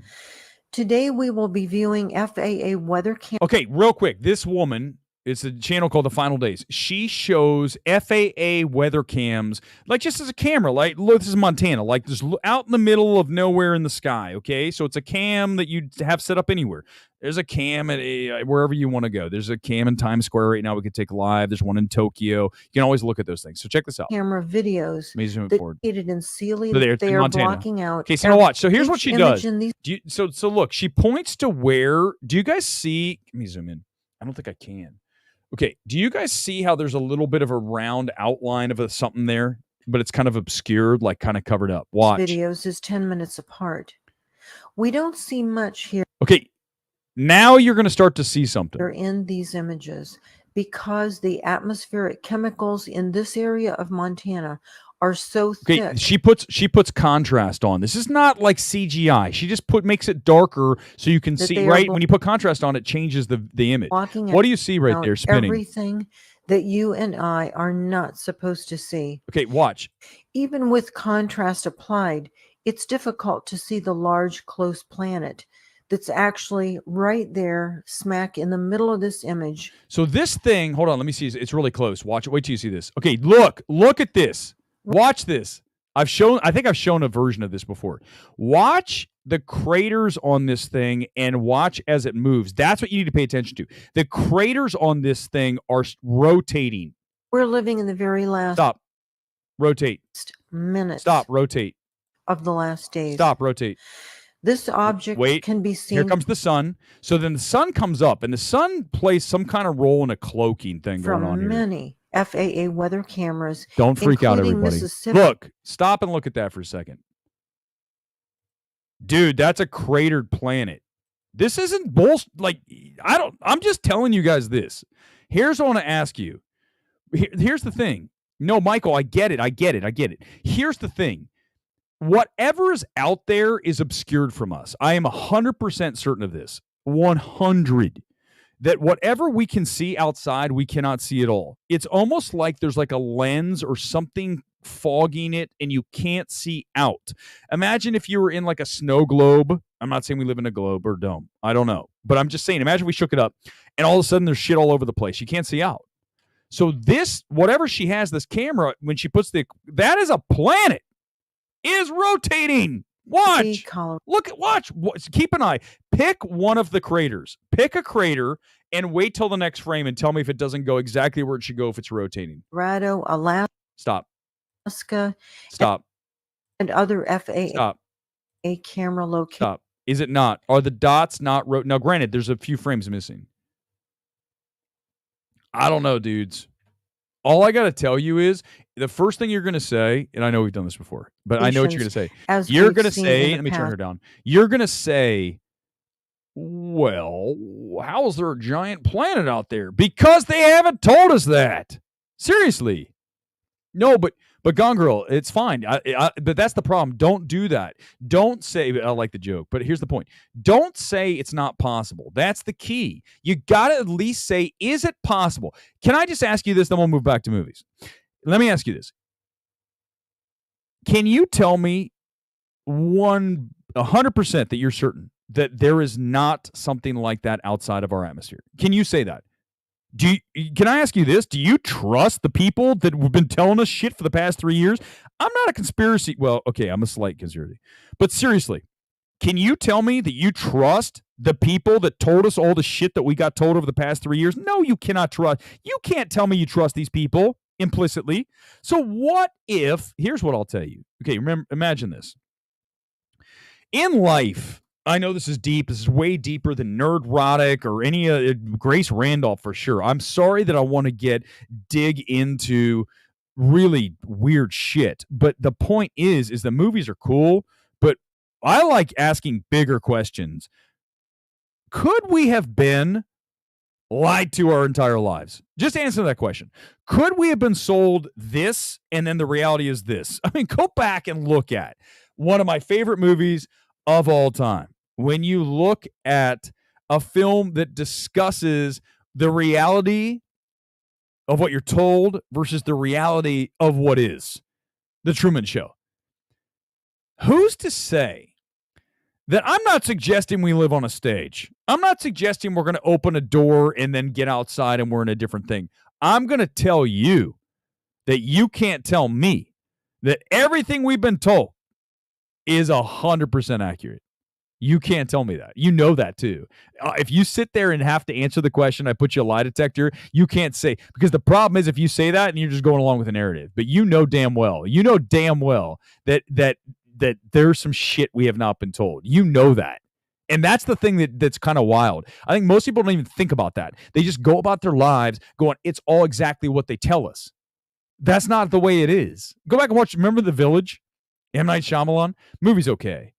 S3: Today we will be viewing FAA weather cam.
S1: Okay, real quick. This woman, it's a channel called The Final Days. She shows FAA weather cams, like just as a camera. Like, look, this is Montana. Like, just out in the middle of nowhere in the sky, okay? So it's a cam that you have set up anywhere. There's a cam at wherever you want to go. There's a cam in Times Square right now we could take live. There's one in Tokyo. You can always look at those things. So check this out.
S3: Camera videos located in Sealy. They are blocking out.
S1: Okay, so now watch. So here's what she does. So look, she points to where. Do you guys see? Let me zoom in. I don't think I can. Okay, do you guys see how there's a little bit of a round outline of something there, but it's kind of obscured, like kind of covered up? Watch.
S3: Videos is 10 minutes apart. We don't see much here.
S1: Okay. Now you're going to start to see something.
S3: They're in these images because the atmospheric chemicals in this area of Montana are so thick.
S1: Okay, she puts contrast on. This is not like CGI. She just makes it darker so you can see, right? When you put contrast on, it changes the image. What do you see right there spinning?
S3: Everything that you and I are not supposed to see.
S1: Okay, watch.
S3: Even with contrast applied, it's difficult to see the large, close planet that's actually right there, smack in the middle of this image.
S1: So this thing, hold on, let me see. It's really close. Watch it. Wait till you see this. Okay, look at this. Watch this. I think I've shown a version of this before. Watch the craters on this thing and watch as it moves. That's what you need to pay attention to. The craters on this thing are rotating.
S3: We're living in the very last.
S1: Stop. Rotate.
S3: Minutes.
S1: Stop. Rotate.
S3: Of the last days.
S1: Stop. Rotate.
S3: This object can be seen.
S1: Here comes the sun. So then the sun comes up, and the sun plays some kind of role in a cloaking thing going on here.
S3: From many FAA weather cameras.
S1: Don't freak out, everybody. Look, stop and look at that for a second. Dude, that's a cratered planet. This isn't bullshit. Like, I'm just telling you guys this. Here's what I want to ask you. Here's the thing. No, Michael, I get it. Here's the thing. Whatever is out there is obscured from us. I am 100% certain of this. 100. That whatever we can see outside, we cannot see at all. It's almost like there's like a lens or something fogging it and you can't see out. Imagine if you were in like a snow globe. I'm not saying we live in a globe or dome. I don't know. But I'm just saying, imagine we shook it up and all of a sudden there's shit all over the place. You can't see out. So this, whatever she has, this camera, when she puts that is a planet. Is rotating. Watch. Watch. Keep an eye. Pick one of the craters. Pick a crater and wait till the next frame and tell me if it doesn't go exactly where it should go if it's rotating.
S3: Colorado, Alaska.
S1: Stop.
S3: Stop. And other FAA
S1: Stop.
S3: Camera location.
S1: Stop. Is it not? Are the dots not now, granted, there's a few frames missing. I don't know, dudes. All I got to tell you is the first thing you're going to say, and I know we've done this before, but I know what you're going to say. You're going to say, let me turn her down. You're going to say, well, how is there a giant planet out there? Because they haven't told us that. Seriously. No, but Gone Girl, it's fine. But that's the problem. Don't do that. Don't say, I like the joke, but here's the point. Don't say it's not possible. That's the key. You got to at least say, is it possible? Can I just ask you this, then we'll move back to movies. Let me ask you this. Can you tell me 100% that you're certain that there is not something like that outside of our atmosphere? Can you say that? Can I ask you this? Do you trust the people that have been telling us shit for the past 3 years? I'm not a conspiracy. Well, okay, I'm a slight conspiracy. But seriously, can you tell me that you trust the people that told us all the shit that we got told over the past 3 years? No, you cannot trust. You can't tell me you trust these people implicitly. So what if, here's what I'll tell you. Okay, imagine this. In life, I know this is deep. This is way deeper than Nerdrotic or any Grace Randolph for sure. I'm sorry that I want to dig into really weird shit. But the point is the movies are cool, but I like asking bigger questions. Could we have been lied to our entire lives? Just answer that question. Could we have been sold this and then the reality is this? I mean, go back and look at one of my favorite movies of all time. When you look at a film that discusses the reality of what you're told versus the reality of what is. The Truman Show. Who's to say that I'm not suggesting we live on a stage? I'm not suggesting we're going to open a door and then get outside and we're in a different thing. I'm going to tell you that you can't tell me that everything we've been told is 100% accurate. You can't tell me that. You know that too. If you sit there and have to answer the question, I put you a lie detector, you can't say, because the problem is if you say that and you're just going along with the narrative, but you know damn well that there's some shit we have not been told. You know that. And that's the thing that's kind of wild. I think most people don't even think about that. They just go about their lives going, it's all exactly what they tell us. That's not the way it is. Go back and watch, remember The Village? M. Night Shyamalan? Movie's okay.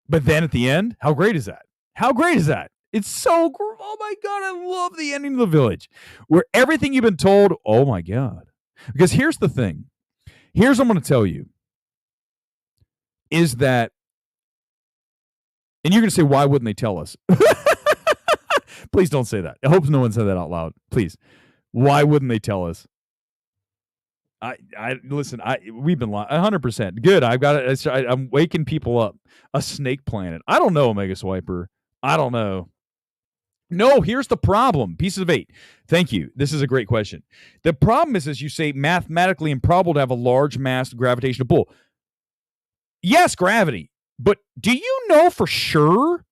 S1: But then at the end, how great is that? How great is that? It's so, oh my God, I love the ending of The Village. Where everything you've been told, oh my God. Because here's the thing. Here's what I'm going to tell you. Is that, and you're going to say, why wouldn't they tell us? Please don't say that. I hope no one said that out loud. Please. Why wouldn't they tell us? Listen, we've been lying 100%. Good. I've got it. I'm waking people up. A snake planet. I don't know, Omega Swiper. I don't know. No, here's the problem. Pieces of 8. Thank you. This is a great question. The problem is, as you say, mathematically improbable to have a large mass gravitational pull. Yes, gravity. But do you know for sure?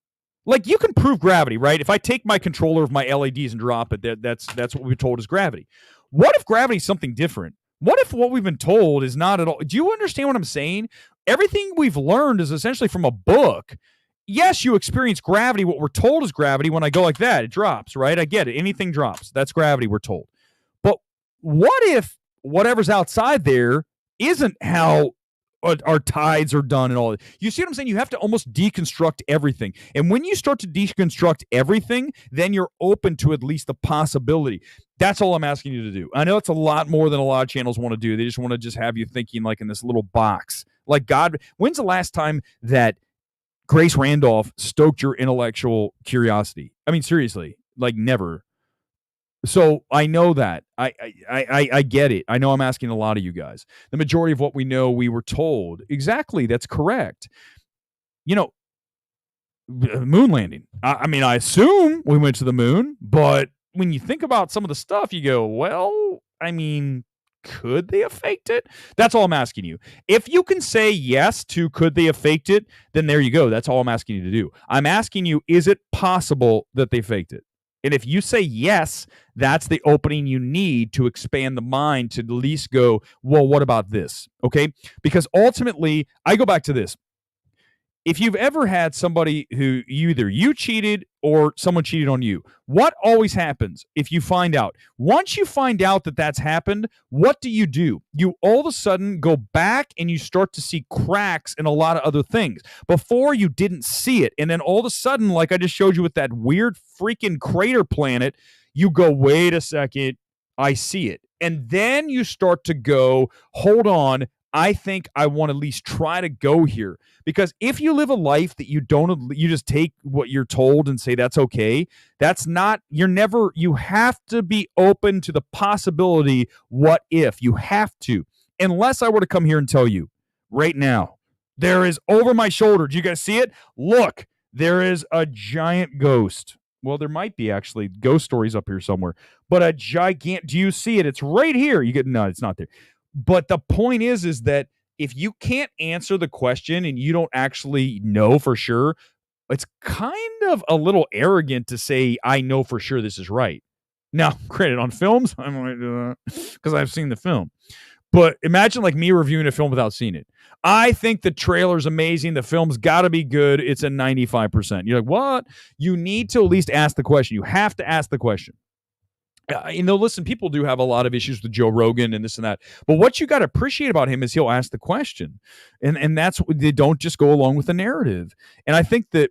S1: Like, you can prove gravity, right? If I take my controller of my LEDs and drop it, that's what we're told is gravity. What if gravity is something different? What if what we've been told is not at all? Do you understand what I'm saying? Everything we've learned is essentially from a book. Yes, you experience gravity. What we're told is gravity. When I go like that, it drops, right? I get it. Anything drops. That's gravity, we're told. But what if whatever's outside there isn't how our tides are done and all that? You see what I'm saying? You have to almost deconstruct everything. And when you start to deconstruct everything, then you're open to at least the possibility. That's all I'm asking you to do. I know it's a lot more than a lot of channels want to do. They just want to just have you thinking like in this little box. Like, God, when's the last time that Grace Randolph stoked your intellectual curiosity? I mean, seriously, like never. So I know that. I get it. I know I'm asking a lot of you guys. The majority of what we know, we were told. Exactly. That's correct. You know, moon landing. I mean, I assume we went to the moon, but when you think about some of the stuff, you go, well, I mean, could they have faked it? That's all I'm asking you. If you can say yes to could they have faked it, then there you go. That's all I'm asking you to do. I'm asking you, is it possible that they faked it? And if you say yes, that's the opening you need to expand the mind to at least go, well, what about this? Okay? Because ultimately, I go back to this. If you've ever had somebody who either you cheated or someone cheated on you, what always happens if you find out? Once you find out that that's happened, what do? You all of a sudden go back and you start to see cracks in a lot of other things. Before, you didn't see it. And then all of a sudden, like I just showed you with that weird freaking crater planet, you go, wait a second, I see it. And then you start to go, hold on, I think I want to at least try to go here. Because if you live a life that you just take what you're told and say that's okay, that's not, you have to be open to the possibility, what if? You have to. Unless I were to come here and tell you right now, there is over my shoulder, do you guys see it? Look, there is a giant ghost. Well, there might be actually ghost stories up here somewhere, but a gigantic, do you see it? It's right here. No, it's not there. But the point is that if you can't answer the question and you don't actually know for sure, it's kind of a little arrogant to say, I know for sure this is right. Now, granted, on films, I'm like, because I've seen the film. But imagine like me reviewing a film without seeing it. I think the trailer's amazing. The film's got to be good. It's a 95%. You're like, what? You need to at least ask the question. You have to ask the question. Listen, people do have a lot of issues with Joe Rogan and this and that. But what you got to appreciate about him is he'll ask the question. And that's, they don't just go along with the narrative. And I think that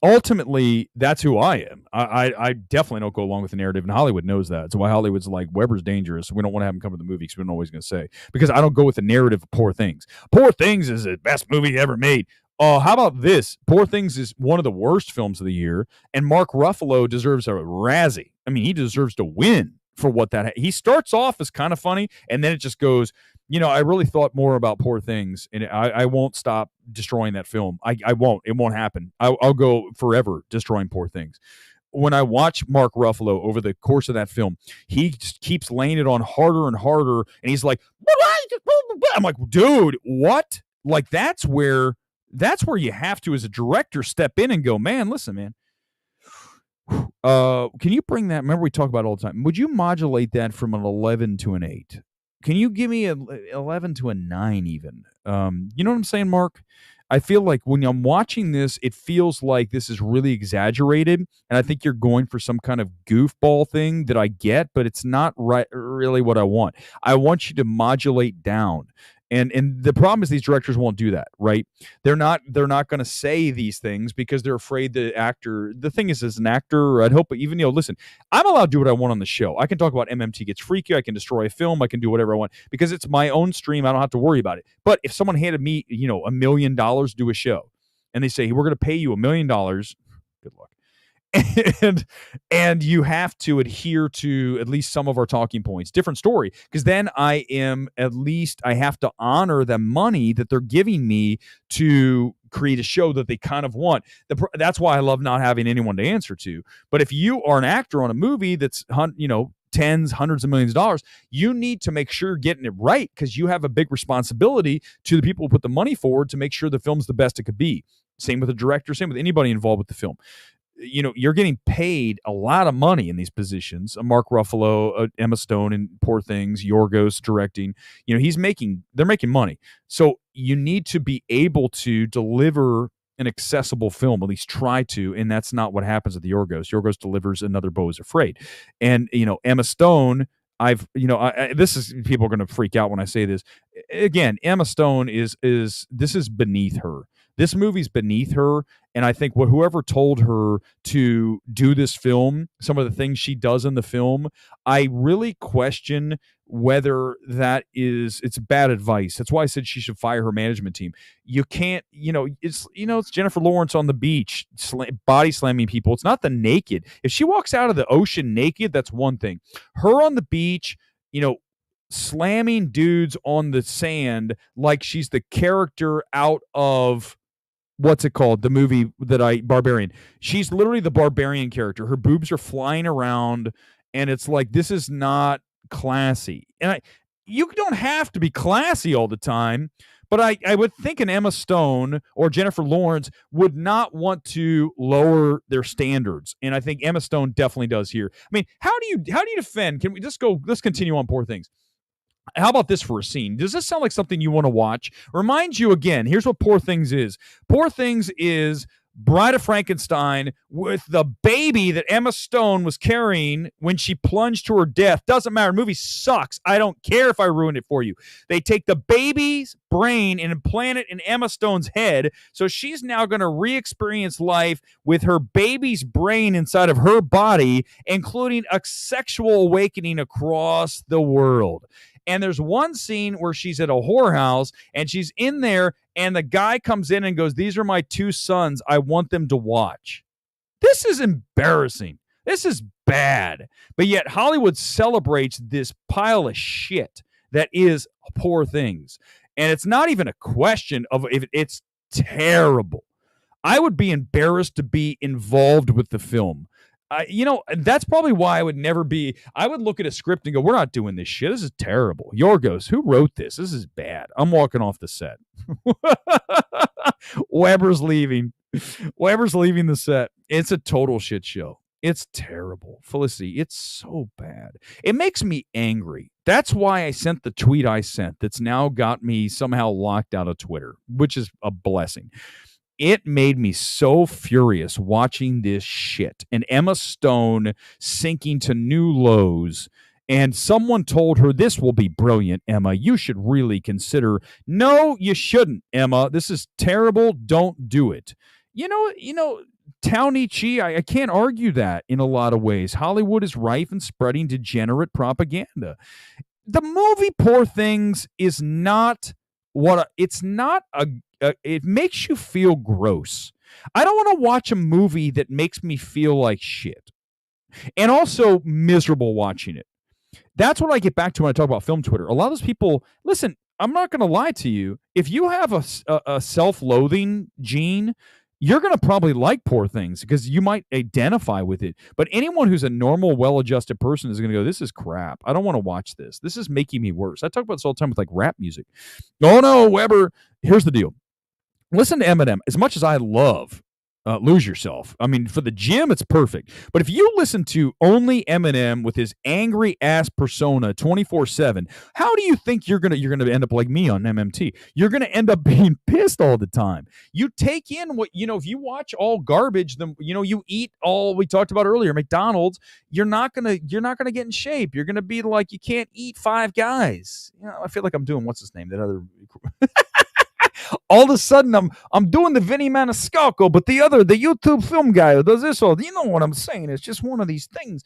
S1: ultimately, that's who I am. I definitely don't go along with the narrative, and Hollywood knows that. That's why Hollywood's like, Weber's dangerous. We don't want to have him come to the movie because we don't know what he's going to say. Because I don't go with the narrative of Poor Things. Poor Things is the best movie ever made. How about this? Poor Things is one of the worst films of the year, and Mark Ruffalo deserves a Razzie. I mean, he deserves to win for what that. He starts off as kind of funny, and then it just goes. I really thought more about Poor Things, and I won't stop destroying that film. I won't. It won't happen. I'll go forever destroying Poor Things. When I watch Mark Ruffalo over the course of that film, he just keeps laying it on harder and harder, and he's like, I'm like, dude, what? Like that's where you have to, as a director, step in and go, man, listen, man. Can you bring that? Remember, we talk about it all the time. Would you modulate that from an 11 to an 8? Can you give me an 11 to a 9 even? You know what I'm saying, Mark? I feel like when I'm watching this, it feels like this is really exaggerated, and I think you're going for some kind of goofball thing that I get, but it's not really what I want. I want you to modulate down. And the problem is these directors won't do that, right? They're not going to say these things because they're afraid the actor. The thing is, as an actor, I'd hope even listen, I'm allowed to do what I want on the show. I can talk about MMT Gets Freaky. I can destroy a film. I can do whatever I want because it's my own stream. I don't have to worry about it. But if someone handed me, $1 million to do a show, and they say, hey, we're going to pay you $1 million, good luck. And you have to adhere to at least some of our talking points. Different story, because then I have to honor the money that they're giving me to create a show that they kind of want. That's why I love not having anyone to answer to. But if you are an actor on a movie that's tens, hundreds of millions of dollars, you need to make sure you're getting it right, because you have a big responsibility to the people who put the money forward to make sure the film's the best it could be. Same with the director, same with anybody involved with the film. You're getting paid a lot of money in these positions. Mark Ruffalo, Emma Stone in Poor Things, Yorgos directing. They're making money. So you need to be able to deliver an accessible film, at least try to, and that's not what happens at the Yorgos. Yorgos delivers Another Beau is Afraid. And, Emma Stone, this is, people are going to freak out when I say this. Again, Emma Stone this is beneath her. This movie's beneath her, and I think whoever told her to do this film, some of the things she does in the film, I really question whether it's bad advice. That's why I said she should fire her management team. You can't, it's Jennifer Lawrence on the beach, body slamming people. It's not the naked. If she walks out of the ocean naked, that's one thing. Her on the beach, slamming dudes on the sand like she's the character out of, what's it called? The movie Barbarian. She's literally the Barbarian character. Her boobs are flying around, and it's like, this is not classy. And you don't have to be classy all the time, but I would think an Emma Stone or Jennifer Lawrence would not want to lower their standards. And I think Emma Stone definitely does here. I mean, how do you defend? Can we just go, let's continue on Poor Things. How about this for a scene? Does this sound like something you want to watch? Remind you again, here's what Poor Things is. Poor Things is Bride of Frankenstein with the baby that Emma Stone was carrying when she plunged to her death. Doesn't matter. The movie sucks. I don't care if I ruined it for you. They take the baby's brain and implant it in Emma Stone's head. So she's now going to re-experience life with her baby's brain inside of her body, including a sexual awakening across the world. And there's one scene where she's at a whorehouse and she's in there, and the guy comes in and goes, these are my 2 sons. I want them to watch. This is embarrassing. This is bad. But yet Hollywood celebrates this pile of shit that is Poor Things. And it's not even a question of if it's terrible. I would be embarrassed to be involved with the film. That's probably why I would look at a script and go, we're not doing this shit. This is terrible. Yorgos, who wrote this? This is bad. I'm walking off the set. Weber's leaving the set. It's a total shit show. It's terrible. Felicity, it's so bad. It makes me angry. That's why I sent the tweet I sent that's now got me somehow locked out of Twitter, which is a blessing. It made me so furious watching this shit and Emma Stone sinking to new lows. And someone told her, this will be brilliant, Emma. You should really consider. No, you shouldn't, Emma. This is terrible. Don't do it. Townie Chi, I can't argue that in a lot of ways. Hollywood is rife and spreading degenerate propaganda. The movie Poor Things is not it's not a it makes you feel gross. I don't want to watch a movie that makes me feel like shit, and also miserable watching it. That's what I get back to when I talk about film Twitter. A lot of those people, listen, I'm not going to lie to you. If you have a self-loathing gene, you're going to probably like Poor Things because you might identify with it. But anyone who's a normal, well-adjusted person is going to go, this is crap. I don't want to watch this. This is making me worse. I talk about this all the time with like rap music. Oh no, Weber. Here's the deal. Listen to Eminem. As much as I love Lose Yourself, I mean, for the gym, it's perfect. But if you listen to only Eminem with his angry ass persona 24/7, how do you think you're gonna end up like me on MMT? You're gonna end up being pissed all the time. You take in what if you watch all garbage, then you eat all we talked about earlier, McDonald's. You're not gonna get in shape. You're gonna be like you can't eat Five Guys. I feel like I'm doing what's his name, that other. All of a sudden, I'm doing the Vinny Maniscalco, but the YouTube film guy who does this all. You know what I'm saying? It's just one of these things.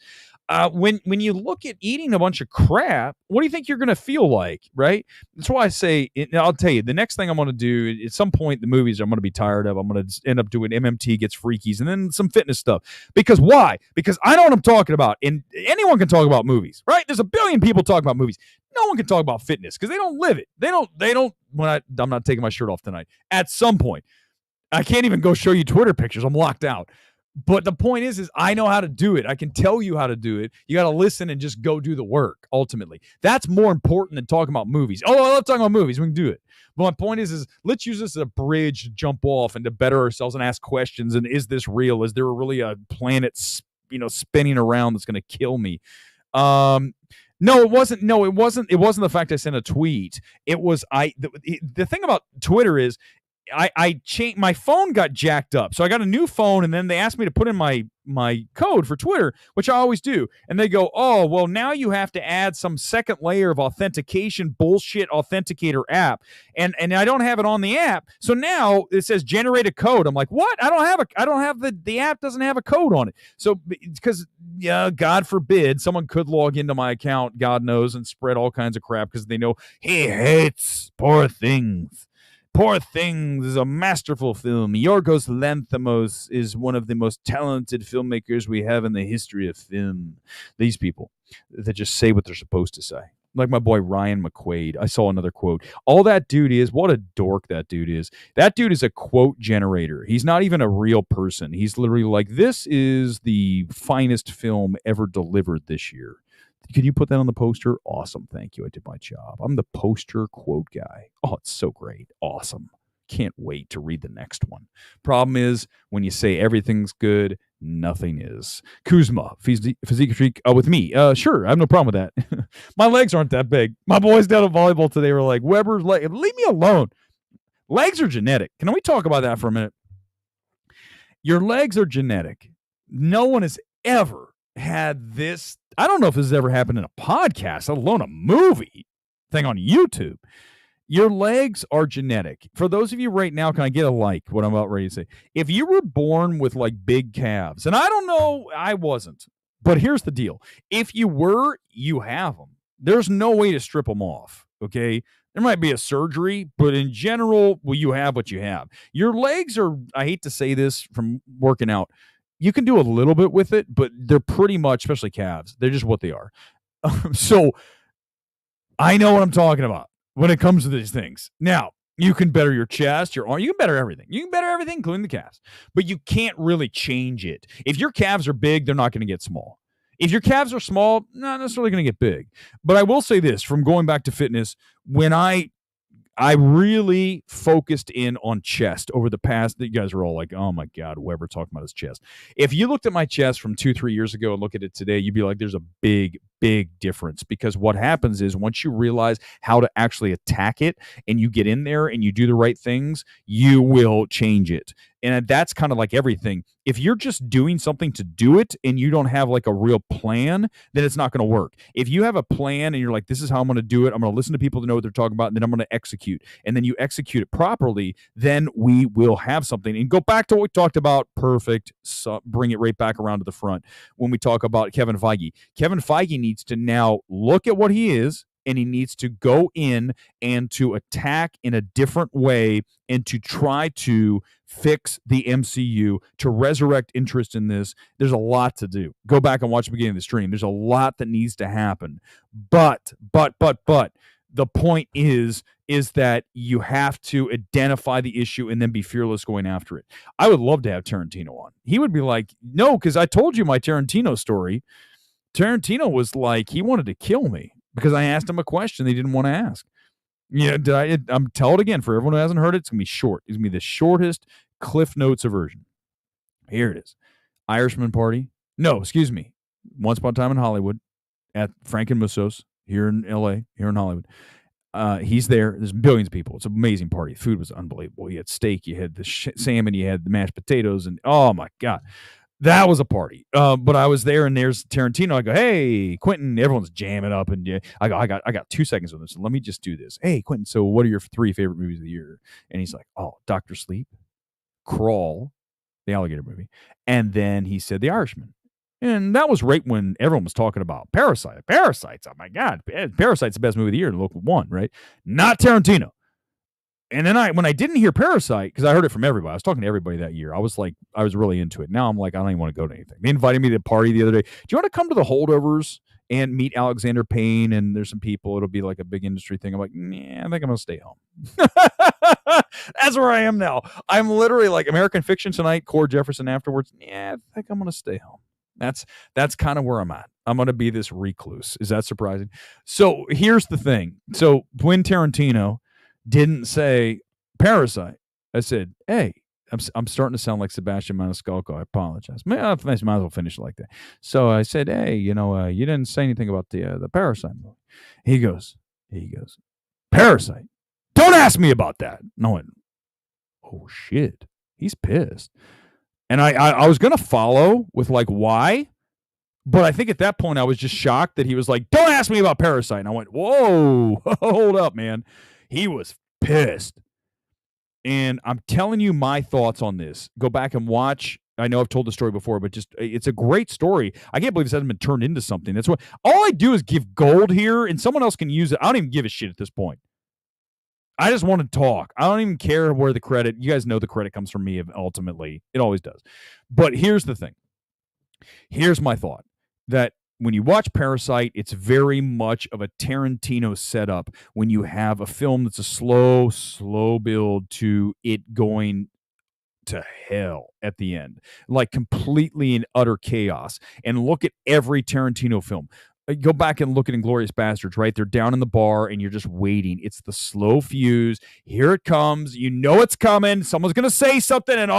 S1: When you look at eating a bunch of crap, what do you think you're going to feel like, right? That's why I say, I'll tell you, the next thing I'm going to do, at some point, the movies I'm going to be tired of, I'm going to end up doing MMT Gets Freakies and then some fitness stuff. Because why? Because I know what I'm talking about. And anyone can talk about movies, right? There's a billion people talking about movies. No one can talk about fitness because they don't live it. They don't, I'm not taking my shirt off tonight. At some point, I can't even go show you Twitter pictures. I'm locked out. But the point is I know how to do it. I can tell you how to do it. You got to listen and just go do the work, ultimately. That's more important than talking about movies. Oh, I love talking about movies. We can do it. But my point is let's use this as a bridge to jump off and to better ourselves and ask questions. And is this real? Is there really a planet, spinning around that's going to kill me? No, it wasn't. No, it wasn't. It wasn't the fact I sent a tweet. It was the thing about Twitter is I changed, my phone got jacked up. So I got a new phone and then they asked me to put in my code for Twitter, which I always do. And they go, oh, well, now you have to add some second layer of authentication bullshit authenticator app. And I don't have it on the app. So now it says generate a code. I'm like, what? I don't have the app doesn't have a code on it. So because God forbid someone could log into my account, God knows, and spread all kinds of crap because they know he hates Poor Things. Poor Things is a masterful film. Yorgos Lanthimos is one of the most talented filmmakers we have in the history of film. These people that just say what they're supposed to say. Like my boy Ryan McQuaid. I saw another quote. All that dude is, what a dork that dude is. That dude is a quote generator. He's not even a real person. He's literally like, this is the finest film ever delivered this year. Can you put that on the poster? Awesome. Thank you. I did my job. I'm the poster quote guy. Oh, it's so great. Awesome. Can't wait to read the next one. Problem is, when you say everything's good, nothing is. Kuzma, physique freak with me. Sure, I have no problem with that. My legs aren't that big. My boys down at volleyball today were like, Weber's leg. Leave me alone. Legs are genetic. Can we talk about that for a minute? Your legs are genetic. No one has ever had this. I don't know if this has ever happened in a podcast, let alone a movie thing on YouTube. Your legs are genetic. For those of you right now, can I get a like, what I'm about ready to say? If you were born with like big calves, and I don't know, I wasn't, but here's the deal. If you were, you have them. There's no way to strip them off, okay? There might be a surgery, but in general, well, you have what you have. Your legs are, I hate to say this from working out, you can do a little bit with it, but they're pretty much, especially calves, they're just what they are. So I know what I'm talking about when it comes to these things. Now, you can better your chest, your arm, you can better everything. You can better everything, including the calves. But you can't really change it. If your calves are big, they're not going to get small. If your calves are small, not necessarily going to get big. But I will say this, from going back to fitness, when I really focused in on chest over the past. You guys are all like, oh my God, Weber talking about his chest. If you looked at my chest from 2-3 years ago and look at it today, you'd be like, there's a big difference. Because what happens is once you realize how to actually attack it and you get in there and you do the right things, you will change it. And that's kind of like everything. If you're just doing something to do it and you don't have like a real plan, then it's not going to work. If you have a plan and you're like, this is how I'm going to do it, I'm going to listen to people to know what they're talking about, and then I'm going to execute. And then you execute it properly, then we will have something. And go back to what we talked about, perfect. So bring it right back around to the front when we talk about Kevin Feige. Kevin Feige needs to now look at what he is, and he needs to go in and to attack in a different way and to try to fix the MCU, to resurrect interest in this. There's a lot to do. Go back and watch the beginning of the stream. There's a lot that needs to happen. But the point is that you have to identify the issue and then be fearless going after it. I would love to have Tarantino on. He would be like, no, because I told you my Tarantino story. Tarantino was like, he wanted to kill me because I asked him a question they didn't want to ask. Yeah, I'm tell it again for everyone who hasn't heard it. It's gonna be short. It's gonna be the shortest Cliff Notes version. Here it is. Irishman party. No, excuse me. Once Upon a Time in Hollywood at Frank and Musso's here in L.A. here in Hollywood. He's there. There's billions of people. It's an amazing party. The food was unbelievable. You had steak. You had the salmon. You had the mashed potatoes, and oh my god. That was a party. But I was there, and there's Tarantino. I go, hey, Quentin. Everyone's jamming up, and I got 2 seconds on this. So let me just do this. Hey, Quentin. So what are your 3 favorite movies of the year? And he's like, oh, Dr. Sleep, Crawl, the alligator movie, and then he said The Irishman. And that was right when everyone was talking about Parasite. Parasite's, oh my god, Parasite's the best movie of the year in local one, right? Not Tarantino. And then when I didn't hear Parasite, because I heard it from everybody, I was talking to everybody that year. I was really into it. Now I'm like, I don't even want to go to anything. They invited me to the party the other day. Do you want to come to the Holdovers and meet Alexander Payne? And there's some people. It'll be like a big industry thing. I'm like, nah, I think I'm going to stay home. That's where I am now. I'm literally like American Fiction tonight, Cord Jefferson afterwards. Yeah, I think I'm going to stay home. That's kind of where I'm at. I'm going to be this recluse. Is that surprising? So here's the thing. So when Tarantino didn't say Parasite, I said, hey, I'm starting to sound like Sebastian Maniscalco. I apologize. Might as well finish it like that. So I said, hey, you didn't say anything about the Parasite movie. He goes, Parasite? Don't ask me about that. And I went, oh shit, he's pissed. And I was going to follow with like, why? But I think at that point I was just shocked that he was like, don't ask me about Parasite. And I went, whoa, hold up, man. He was pissed. And I'm telling you my thoughts on this. Go back and watch. I know I've told the story before, but it's a great story. I can't believe this hasn't been turned into something. That's what all I do is give gold here, and someone else can use it. I don't even give a shit at this point. I just want to talk. I don't even care where the credit. You guys know the credit comes from me ultimately. It always does. But here's the thing. Here's my thought. That when you watch Parasite, it's very much of a Tarantino setup when you have a film that's a slow build to it going to hell at the end, like completely in utter chaos. And look at every Tarantino film. Go back and look at Inglourious Bastards, right? They're down in the bar and you're just waiting. It's the slow fuse. Here it comes. You know it's coming. Someone's going to say something and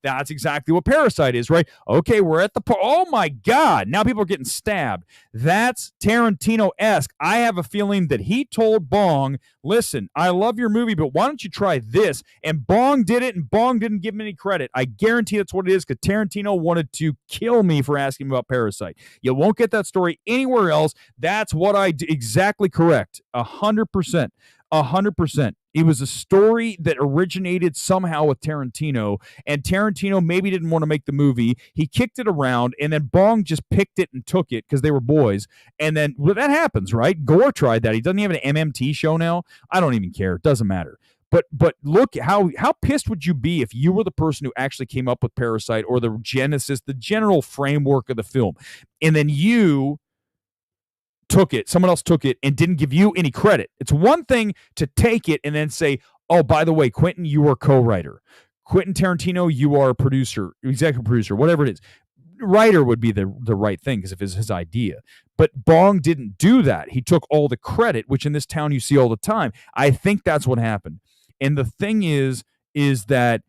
S1: that's exactly what Parasite is, right? Okay, we're at the oh my God. Now people are getting stabbed. That's Tarantino-esque. I have a feeling that he told Bong, listen, I love your movie, but why don't you try this? And Bong did it, and Bong didn't give him any credit. I guarantee that's what it is, because Tarantino wanted to kill me for asking about Parasite. You won't get that story anywhere else. That's what I do. Exactly correct. 100%. 100%. It was a story that originated somehow with Tarantino, and Tarantino maybe didn't want to make the movie. He kicked it around, and then Bong just picked it and took it because they were boys. And then that happens, right? Gore tried that. He doesn't have an MMT show now. I don't even care. It doesn't matter. But look, how pissed would you be if you were the person who actually came up with Parasite or the genesis, the general framework of the film, and then you took it, someone else took it and didn't give you any credit. It's one thing to take it and then say, oh, by the way, Quentin, you are co-writer. Quentin Tarantino, you are a producer, executive producer, whatever it is. Writer would be the right thing because of his idea. But Bong didn't do that. He took all the credit, which in this town you see all the time. I think that's what happened. And the thing is that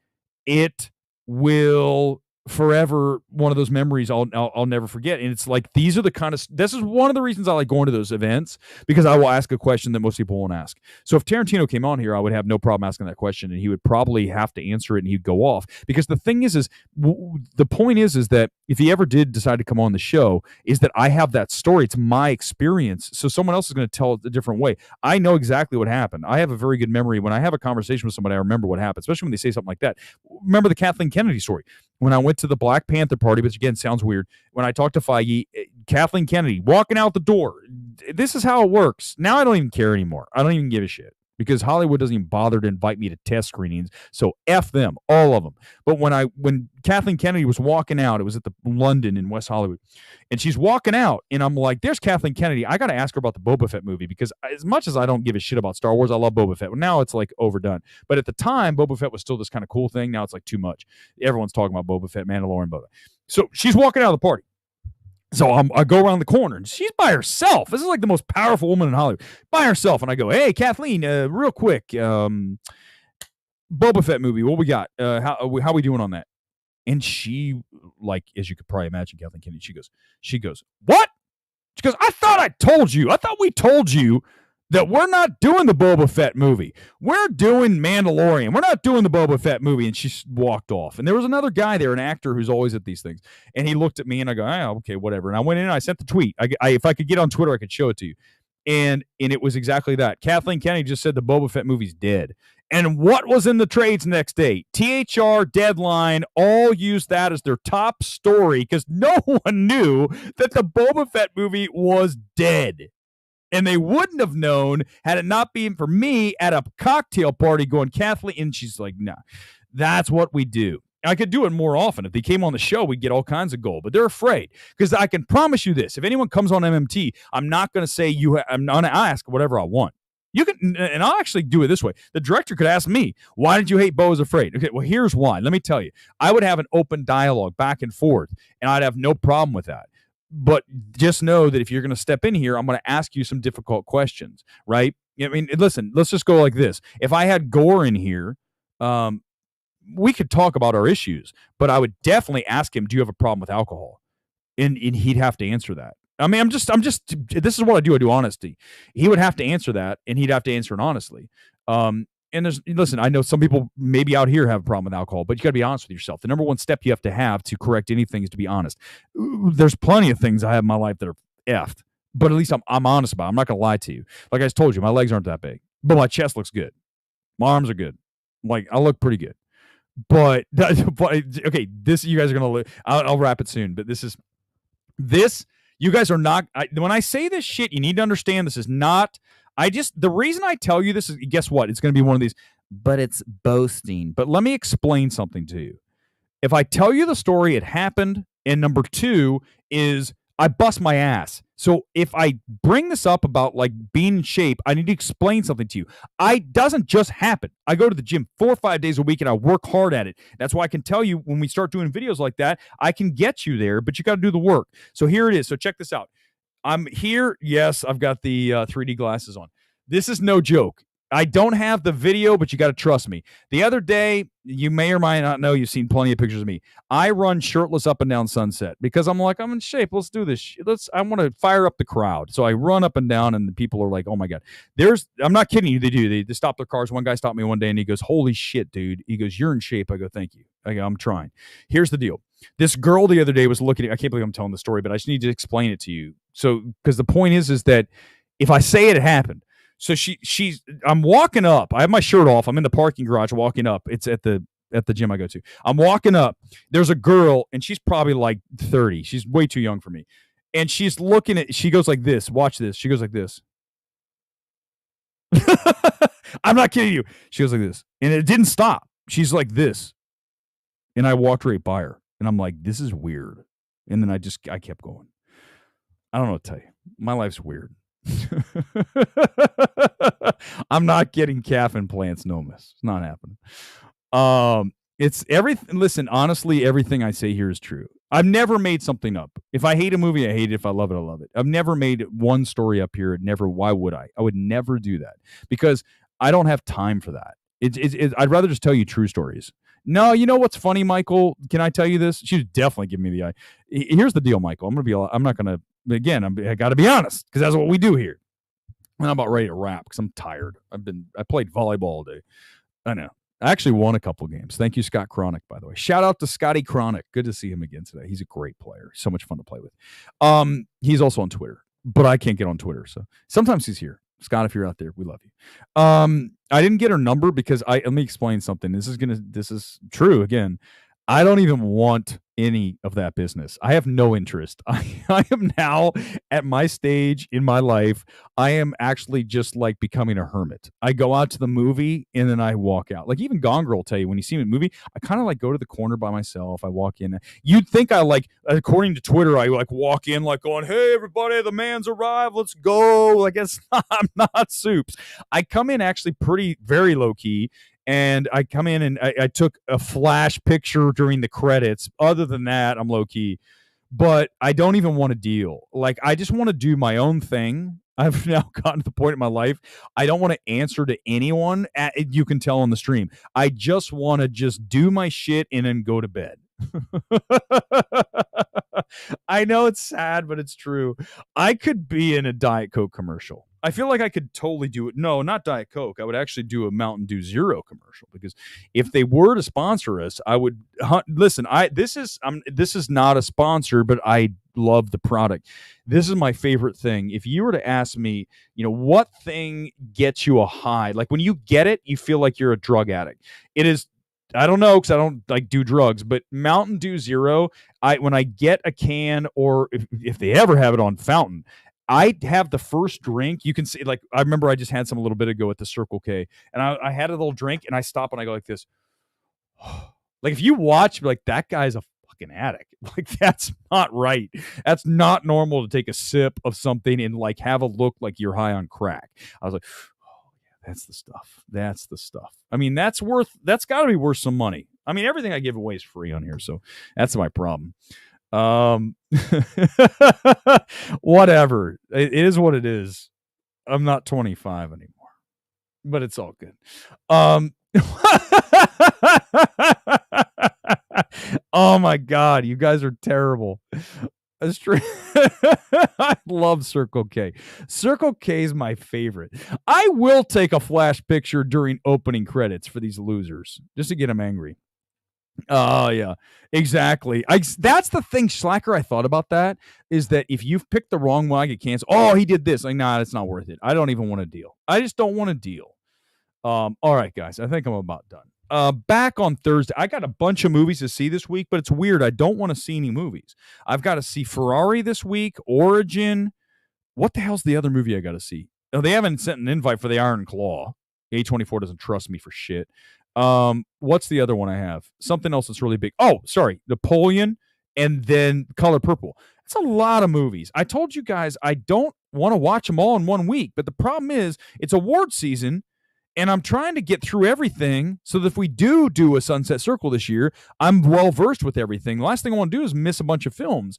S1: it will forever one of those memories I'll never forget. And it's like, these are the kind of, this is one of the reasons I like going to those events, because I will ask a question that most people won't ask. So if Tarantino came on here, I would have no problem asking that question, and he would probably have to answer it and he'd go off, because the thing is the point is that if he ever did decide to come on the show, is that I have that story. It's my experience. So someone else is going to tell it a different way. I know exactly what happened. I have a very good memory. When I have a conversation with somebody, I remember what happened, especially when they say something like that. Remember the Kathleen Kennedy story. When I went went to the Black Panther party, which again sounds weird. When I talked to Feige, Kathleen Kennedy walking out the door. This is how it works. Now I don't even care anymore. I don't even give a shit because Hollywood doesn't even bother to invite me to test screenings. So F them, all of them. But when Kathleen Kennedy was walking out, it was at the London in West Hollywood, and she's walking out, and I'm like, there's Kathleen Kennedy. I got to ask her about the Boba Fett movie because as much as I don't give a shit about Star Wars, I love Boba Fett. Well, now it's like overdone. But at the time, Boba Fett was still this kind of cool thing. Now it's like too much. Everyone's talking about Boba Fett, Mandalorian, Boba. So she's walking out of the party. So I go around the corner, and she's by herself. This is like the most powerful woman in Hollywood. By herself. And I go, hey, Kathleen, real quick, Boba Fett movie, what we got? How we doing on that? And she, like, as you could probably imagine, Kathleen Kennedy, she goes, what? She goes, I thought we told you that we're not doing the Boba Fett movie. We're doing Mandalorian. We're not doing the Boba Fett movie. And she walked off. And there was another guy there, an actor who's always at these things. And he looked at me and I go, oh, okay, whatever. And I went in and I sent the tweet. If I could get on Twitter, I could show it to you. And it was exactly that. Kathleen Kennedy just said the Boba Fett movie's dead. And what was in the trades next day? THR, Deadline, all used that as their top story because no one knew that the Boba Fett movie was dead. And they wouldn't have known had it not been for me at a cocktail party going, Kathleen. And she's like, nah, that's what we do. I could do it more often. If they came on the show, we'd get all kinds of gold. But they're afraid because I can promise you this. If anyone comes on MMT, I'm not going to say I'm going to ask whatever I want. You can, and I'll actually do it this way. The director could ask me, why did you hate Bo is Afraid? Okay, well, here's why. Let me tell you. I would have an open dialogue back and forth, and I'd have no problem with that. But just know that if you're going to step in here, I'm going to ask you some difficult questions, right? I mean, listen, let's just go like this. If I had Gore in here, we could talk about our issues, but I would definitely ask him, do you have a problem with alcohol? And he'd have to answer that. I mean, I'm just, this is what I do. I do honesty. He would have to answer that, and he'd have to answer it honestly. And listen, I know some people maybe out here have a problem with alcohol, but you got to be honest with yourself. The number one step you have to correct anything is to be honest. There's plenty of things I have in my life that are effed, but at least I'm honest about it. I'm not going to lie to you. Like I just told you, my legs aren't that big, but my chest looks good. My arms are good. Like I look pretty good. But okay, this you guys are going to. I'll wrap it soon. But this. You guys are not. When I say this shit, you need to understand this is not. The reason I tell you this is, guess what? It's going to be one of these, but it's boasting. But let me explain something to you. If I tell you the story, it happened. And number two is I bust my ass. So if I bring this up about like being in shape, I need to explain something to you. It doesn't just happen. I go to the gym 4 or 5 days a week and I work hard at it. That's why I can tell you when we start doing videos like that, I can get you there, but you got to do the work. So here it is. So check this out. I'm here. Yes, I've got the 3D glasses on. This is no joke. I don't have the video, but you got to trust me. The other day, you may or may not know, you've seen plenty of pictures of me. I run shirtless up and down Sunset because I'm like, I'm in shape. Let's do this. I want to fire up the crowd. So I run up and down, and the people are like, oh my God. I'm not kidding you. They do. They stop their cars. One guy stopped me one day, and he goes, holy shit, dude. He goes, you're in shape. I go, thank you. I go, I'm trying. Here's the deal. This girl the other day was looking at, I can't believe I'm telling the story, but I just need to explain it to you. So, because the point is that if I say it happened. So I'm walking up. I have my shirt off. I'm in the parking garage walking up. It's at the gym I go to. I'm walking up. There's a girl, and she's probably like 30. She's way too young for me. And she's looking at, she goes like this. Watch this. She goes like this. I'm not kidding you. She goes like this. And it didn't stop. She's like this. And I walked right by her. And I'm like, this is weird. And then I kept going. I don't know what to tell you. My life's weird. I'm not getting calf implants, no miss. It's not happening. It's everything. Listen, honestly, everything I say here is true. I've never made something up. If I hate a movie, I hate it. If I love it, I love it. I've never made one story up here. Why would I? I would never do that because I don't have time for that. I'd rather just tell you true stories. No, you know what's funny, Michael? Can I tell you this? She's definitely giving me the eye. Here's the deal, Michael. I'm not gonna. Again, I got to be honest because that's what we do here. And I'm about ready to wrap because I'm tired. I played volleyball all day. I know. I actually won a couple games. Thank you, Scott Cronick, by the way. Shout out to Scotty Cronick. Good to see him again today. He's a great player. So much fun to play with. He's also on Twitter, but I can't get on Twitter. So sometimes he's here. Scott, if you're out there, we love you. I didn't get her number because let me explain something. This is true again. I don't even want any of that business. I have no interest. I am now at my stage in my life. I am actually just like becoming a hermit. I go out to the movie and then I walk out. Like even Gone Girl will tell you, when you see me in a movie, I kind of like go to the corner by myself. I walk in. You'd think I like, according to Twitter, I like walk in like going, "Hey everybody, the man's arrived. Let's go." Like I'm not Soups. I come in actually very low key. And I come in and I took a flash picture during the credits. Other than that, I'm low key. But I don't even want to deal. Like, I just want to do my own thing. I've now gotten to the point in my life, I don't want to answer to anyone. You can tell on the stream. I just want to just do my shit and then go to bed. I know it's sad, but it's true. I could be in a Diet Coke commercial. I feel like I could totally do it. No, not Diet Coke. I would actually do a Mountain Dew Zero commercial, because if they were to sponsor us, I would listen. This is not a sponsor, but I love the product. This is my favorite thing. If you were to ask me, what thing gets you a high? Like when you get it, you feel like you're a drug addict. It is. I don't know, because I don't like do drugs, but Mountain Dew Zero, when I get a can, or if they ever have it on fountain, I have the first drink. You can see, like, I remember I just had some a little bit ago at the Circle K, and I had a little drink, and I stop and I go like this. Like, if you watch, like, that guy's a fucking addict. Like, that's not right. That's not normal to take a sip of something and like have a look like you're high on crack. I was like, oh yeah, that's the stuff. That's the stuff. I mean, that's got to be worth some money. I mean, everything I give away is free on here, so that's my problem. Whatever. It is what it is. I'm not 25 anymore, but it's all good. Oh my God, you guys are terrible. That's true. I love Circle K. Circle K is my favorite. I will take a flash picture during opening credits for these losers just to get them angry. Oh yeah, exactly. That's the thing, Slacker. I thought about that, is that if you've picked the wrong one, I get canceled. Oh, he did this. Like, nah, it's not worth it. I don't even want to deal. I just don't want to deal. All right, guys. I think I'm about done. Back on Thursday, I got a bunch of movies to see this week, but it's weird. I don't want to see any movies. I've got to see Ferrari this week, Origin. What the hell's the other movie I got to see? Oh, they haven't sent an invite for the Iron Claw. A24 doesn't trust me for shit. What's the other one I have? Something else that's really big. Oh, sorry. Napoleon, and then Color Purple. It's a lot of movies. I told you guys I don't want to watch them all in 1 week, but the problem is it's award season, and I'm trying to get through everything so that if we do a Sunset Circle this year, I'm well-versed with everything. The last thing I want to do is miss a bunch of films.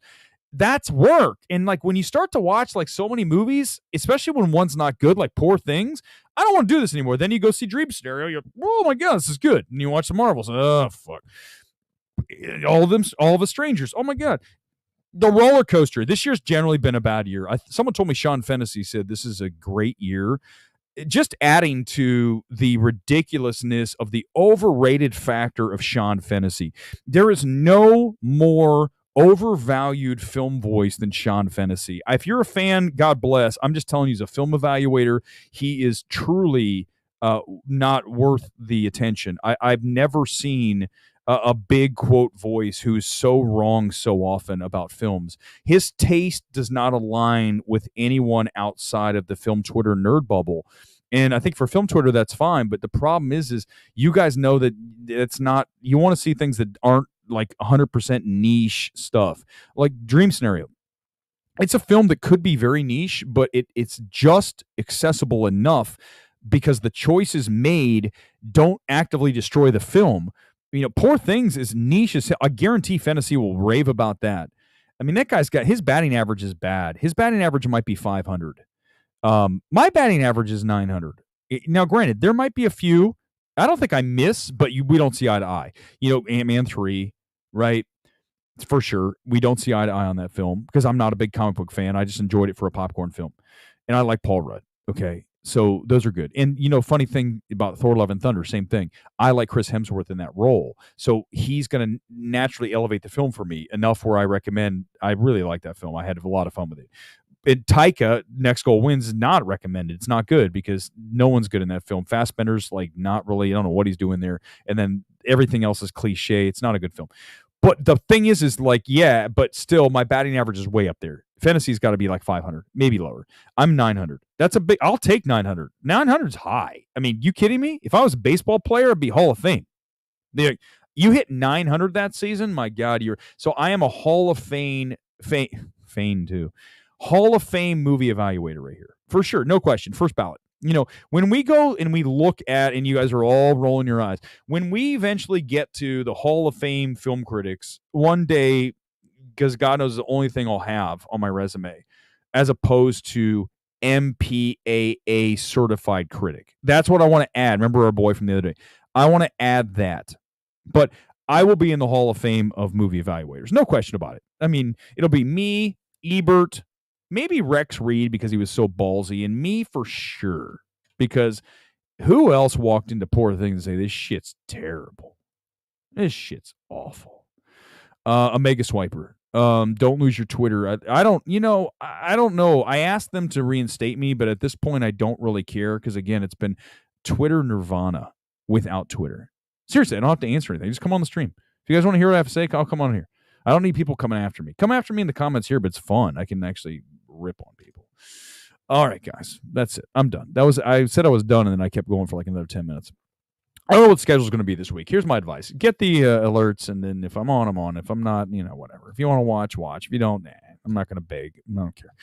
S1: That's work. And like when you start to watch like so many movies, especially when one's not good, like Poor Things, I don't want to do this anymore. Then you go see Dream Scenario. You're, oh my God, this is good. And you watch the Marvels. Oh, fuck. All of the Strangers. Oh my God. The roller coaster. This year's generally been a bad year. Someone told me Sean Fennessy said this is a great year. Just adding to the ridiculousness of the overrated factor of Sean Fennessy. There is no more overvalued film voice than Sean Fennessy. If you're a fan, God bless. I'm just telling you, as a film evaluator, he is truly not worth the attention. I've never seen a big quote voice who's so wrong so often about films. His taste does not align with anyone outside of the film Twitter nerd bubble. And I think for film Twitter, that's fine. But the problem is you guys know that it's not, you want to see things that aren't like 100% niche stuff. Like Dream Scenario. It's a film that could be very niche, but it's just accessible enough because the choices made don't actively destroy the film. Poor Things is niche as hell. I guarantee Fennessy will rave about that. I mean, that guy's got, his batting average is bad. His batting average might be 500. My batting average is 900. Now, granted, there might be a few. I don't think I miss, but we don't see eye to eye. Ant-Man 3, right? For sure. We don't see eye to eye on that film because I'm not a big comic book fan. I just enjoyed it for a popcorn film. And I like Paul Rudd. Okay. So those are good. And, funny thing about Thor Love and Thunder, same thing. I like Chris Hemsworth in that role. So he's going to naturally elevate the film for me enough where I really like that film. I had a lot of fun with it. And Taika, Next Goal Wins, is not recommended. It's not good because no one's good in that film. Fassbender's like not really, I don't know what he's doing there. And then everything else is cliche. It's not a good film. But the thing is like, yeah, but still, my batting average is way up there. Fantasy's got to be like 500, maybe lower. I'm 900. That's a big. I'll take 900. 900 is high. I mean, you kidding me? If I was a baseball player, it'd be Hall of Fame. You hit 900 that season, my God, you're. So I am a Hall of Fame too. Hall of Fame movie evaluator right here, for sure, no question. First ballot. When we go and we look at, and you guys are all rolling your eyes, when we eventually get to the Hall of Fame film critics one day, because God knows the only thing I'll have on my resume, as opposed to MPAA certified critic. That's what I want to add. Remember our boy from the other day? I want to add that. But I will be in the Hall of Fame of movie evaluators. No question about it. I mean, it'll be me, Ebert, maybe Rex Reed because he was so ballsy, and me for sure. Because who else walked into poor things and say, this shit's terrible? This shit's awful. Omega Swiper. Don't lose your Twitter. I don't know. I asked them to reinstate me, but at this point, I don't really care because, again, it's been Twitter nirvana without Twitter. Seriously, I don't have to answer anything. Just come on the stream. If you guys want to hear what I have to say, I'll come on here. I don't need people coming after me. Come after me in the comments here, but it's fun. I can actually rip on people. All right, guys. That's it. I'm done. I said I was done, and then I kept going for like another 10 minutes. I don't know what the schedule's going to be this week. Here's my advice. Get the alerts, and then if I'm on, I'm on. If I'm not, whatever. If you want to watch, watch. If you don't, I'm not going to beg. I don't care.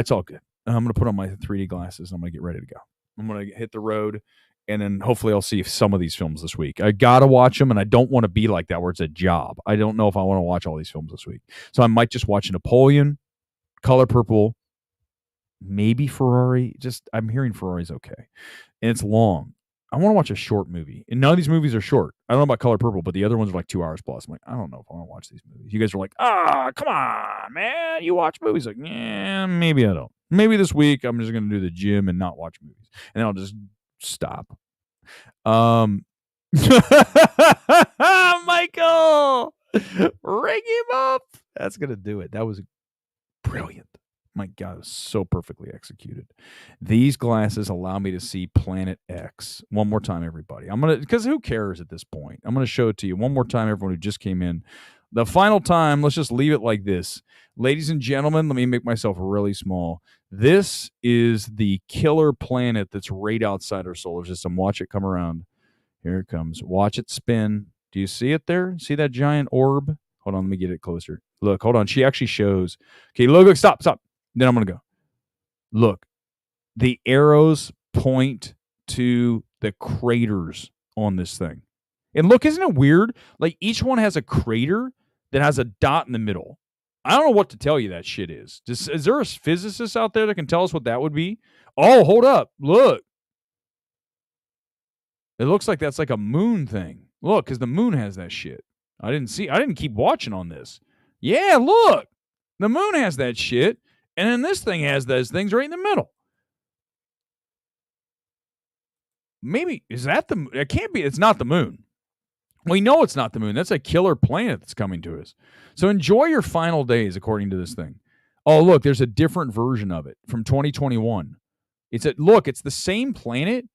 S1: It's all good. I'm going to put on my 3D glasses, and I'm going to get ready to go. I'm going to hit the road, and then hopefully I'll see some of these films this week. I got to watch them, and I don't want to be like that where it's a job. I don't know if I want to watch all these films this week. So I might just watch Napoleon, Color Purple, maybe Ferrari. I'm hearing Ferrari's okay. And it's long. I want to watch a short movie. And none of these movies are short. I don't know about Color Purple, but the other ones are like 2 hours plus. I'm like, I don't know if I want to watch these movies. You guys are like, come on, man. You watch movies. Like, yeah, maybe I don't. Maybe this week I'm just going to do the gym and not watch movies. And then I'll just stop. Michael, ring him up. That's going to do it. That was brilliant. My God, it was so perfectly executed. These glasses allow me to see Planet X. One more time, everybody. Because who cares at this point? I'm going to show it to you one more time, everyone who just came in. The final time, let's just leave it like this. Ladies and gentlemen, let me make myself really small. This is the killer planet that's right outside our solar system. Watch it come around. Here it comes. Watch it spin. Do you see it there? See that giant orb? Hold on, let me get it closer. Look, hold on. She actually shows. Okay, look, stop. Then I'm going to go. Look, the arrows point to the craters on this thing. And look, isn't it weird? Like each one has a crater that has a dot in the middle. I don't know what to tell you that shit is. Is there a physicist out there that can tell us what that would be? Oh, hold up. Look. It looks like that's like a moon thing. Look, because the moon has that shit. I didn't keep watching on this. Yeah, look. The moon has that shit. And then this thing has those things right in the middle. Maybe, is that the, it can't be, it's not the moon. We know it's not the moon. That's a killer planet that's coming to us. So enjoy your final days, according to this thing. Oh, look, there's a different version of it from 2021. It's the same planet,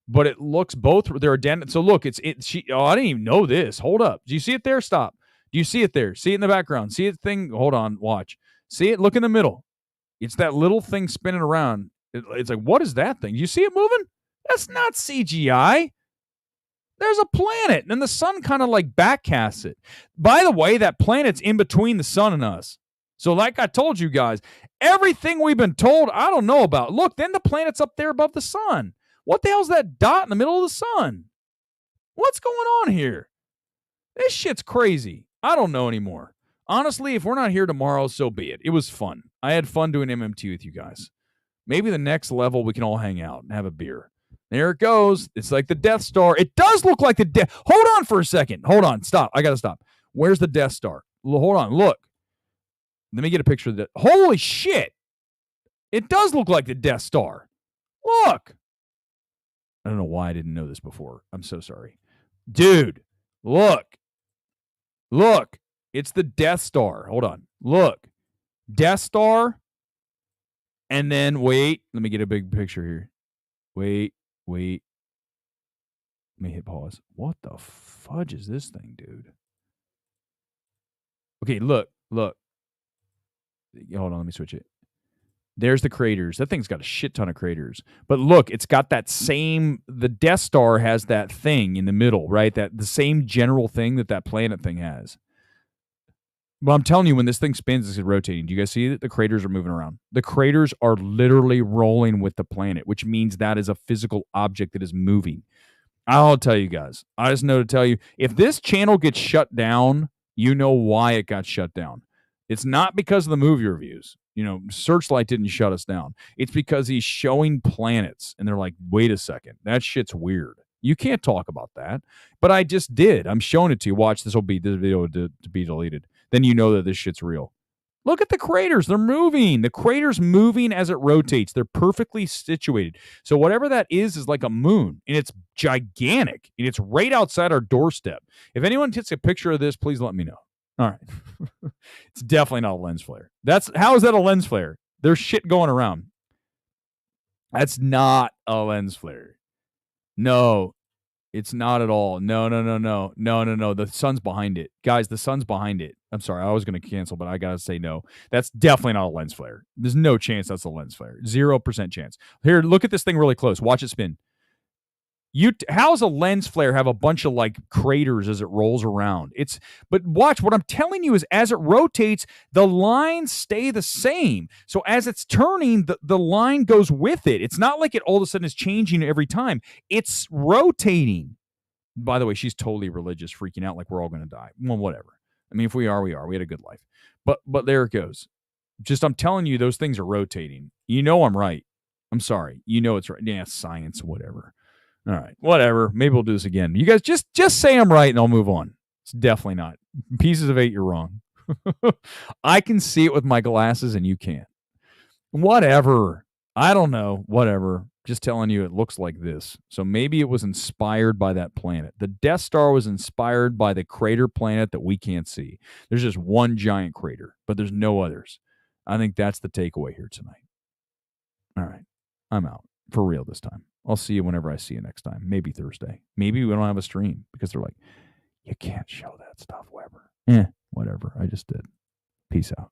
S1: but it looks they're identical. So look, I didn't even know this. Hold up. Do you see it there? Stop. Do you see it there? See it in the background. See it thing? Hold on. Watch. See it? Look in the middle. It's that little thing spinning around. It's like, what is that thing? You see it moving? That's not CGI. There's a planet, and the sun kind of like backcasts it. By the way, that planet's in between the sun and us. So like I told you guys, everything we've been told, I don't know about. Look, then the planet's up there above the sun. What the hell's that dot in the middle of the sun? What's going on here? This shit's crazy. I don't know anymore. Honestly, if we're not here tomorrow, so be it. It was fun. I had fun doing MMT with you guys. Maybe the next level we can all hang out and have a beer. There it goes. It's like the Death Star. It does look like the Death. Hold on for a second. Hold on. Stop. I got to stop. Where's the Death Star? Hold on. Look. Let me get a picture of that. Holy shit. It does look like the Death Star. Look. I don't know why I didn't know this before. I'm so sorry. Dude, look. Look. It's the Death Star. Hold on. Look. Death Star. And then, wait. Let me get a big picture here. Wait. Let me hit pause. What the fudge is this thing, dude? Okay, look. Hold on, let me switch it. There's the craters. That thing's got a shit ton of craters. But look, it's got that same. The Death Star has that thing in the middle, right? That the same general thing that planet thing has. But I'm telling you, when this thing spins, it's rotating. Do you guys see that the craters are moving around? The craters are literally rolling with the planet, which means that is a physical object that is moving. I'll tell you guys. I just know to tell you, if this channel gets shut down, you know why it got shut down. It's not because of the movie reviews. Searchlight didn't shut us down. It's because he's showing planets, and they're like, wait a second, that shit's weird. You can't talk about that. But I just did. I'm showing it to you. Watch, this video to be deleted. Then you know that this shit's real. Look at the craters. They're moving. The crater's moving as it rotates. They're perfectly situated. So whatever that is like a moon, and it's gigantic, and it's right outside our doorstep. If anyone takes a picture of this, please let me know. All right. It's definitely not a lens flare. How is that a lens flare? There's shit going around. That's not a lens flare. No, it's not at all. No. The sun's behind it. Guys, the sun's behind it. I'm sorry. I was going to cancel, but I got to say no. That's definitely not a lens flare. There's no chance that's a lens flare. 0% chance. Here, look at this thing really close. Watch it spin. How does a lens flare have a bunch of like craters as it rolls around? But watch, what I'm telling you is as it rotates, the lines stay the same. So as it's turning, the line goes with it. It's not like it all of a sudden is changing every time. It's rotating. By the way, she's totally religious, freaking out like we're all going to die. Well, whatever. I mean, if we are, we are. We had a good life. But there it goes. Just, I'm telling you, those things are rotating. You know I'm right. I'm sorry. You know it's right. Yeah, science, whatever. All right, whatever. Maybe we'll do this again. You guys just say I'm right and I'll move on. It's definitely not. Pieces of 8, you're wrong. I can see it with my glasses and you can't. Whatever. I don't know. Whatever. Just telling you it looks like this. So maybe it was inspired by that planet. The Death Star was inspired by the crater planet that we can't see. There's just one giant crater, but there's no others. I think that's the takeaway here tonight. All right. I'm out. For real this time. I'll see you whenever I see you next time. Maybe Thursday. Maybe we don't have a stream because they're like, you can't show that stuff, Weber. Whatever. I just did. Peace out.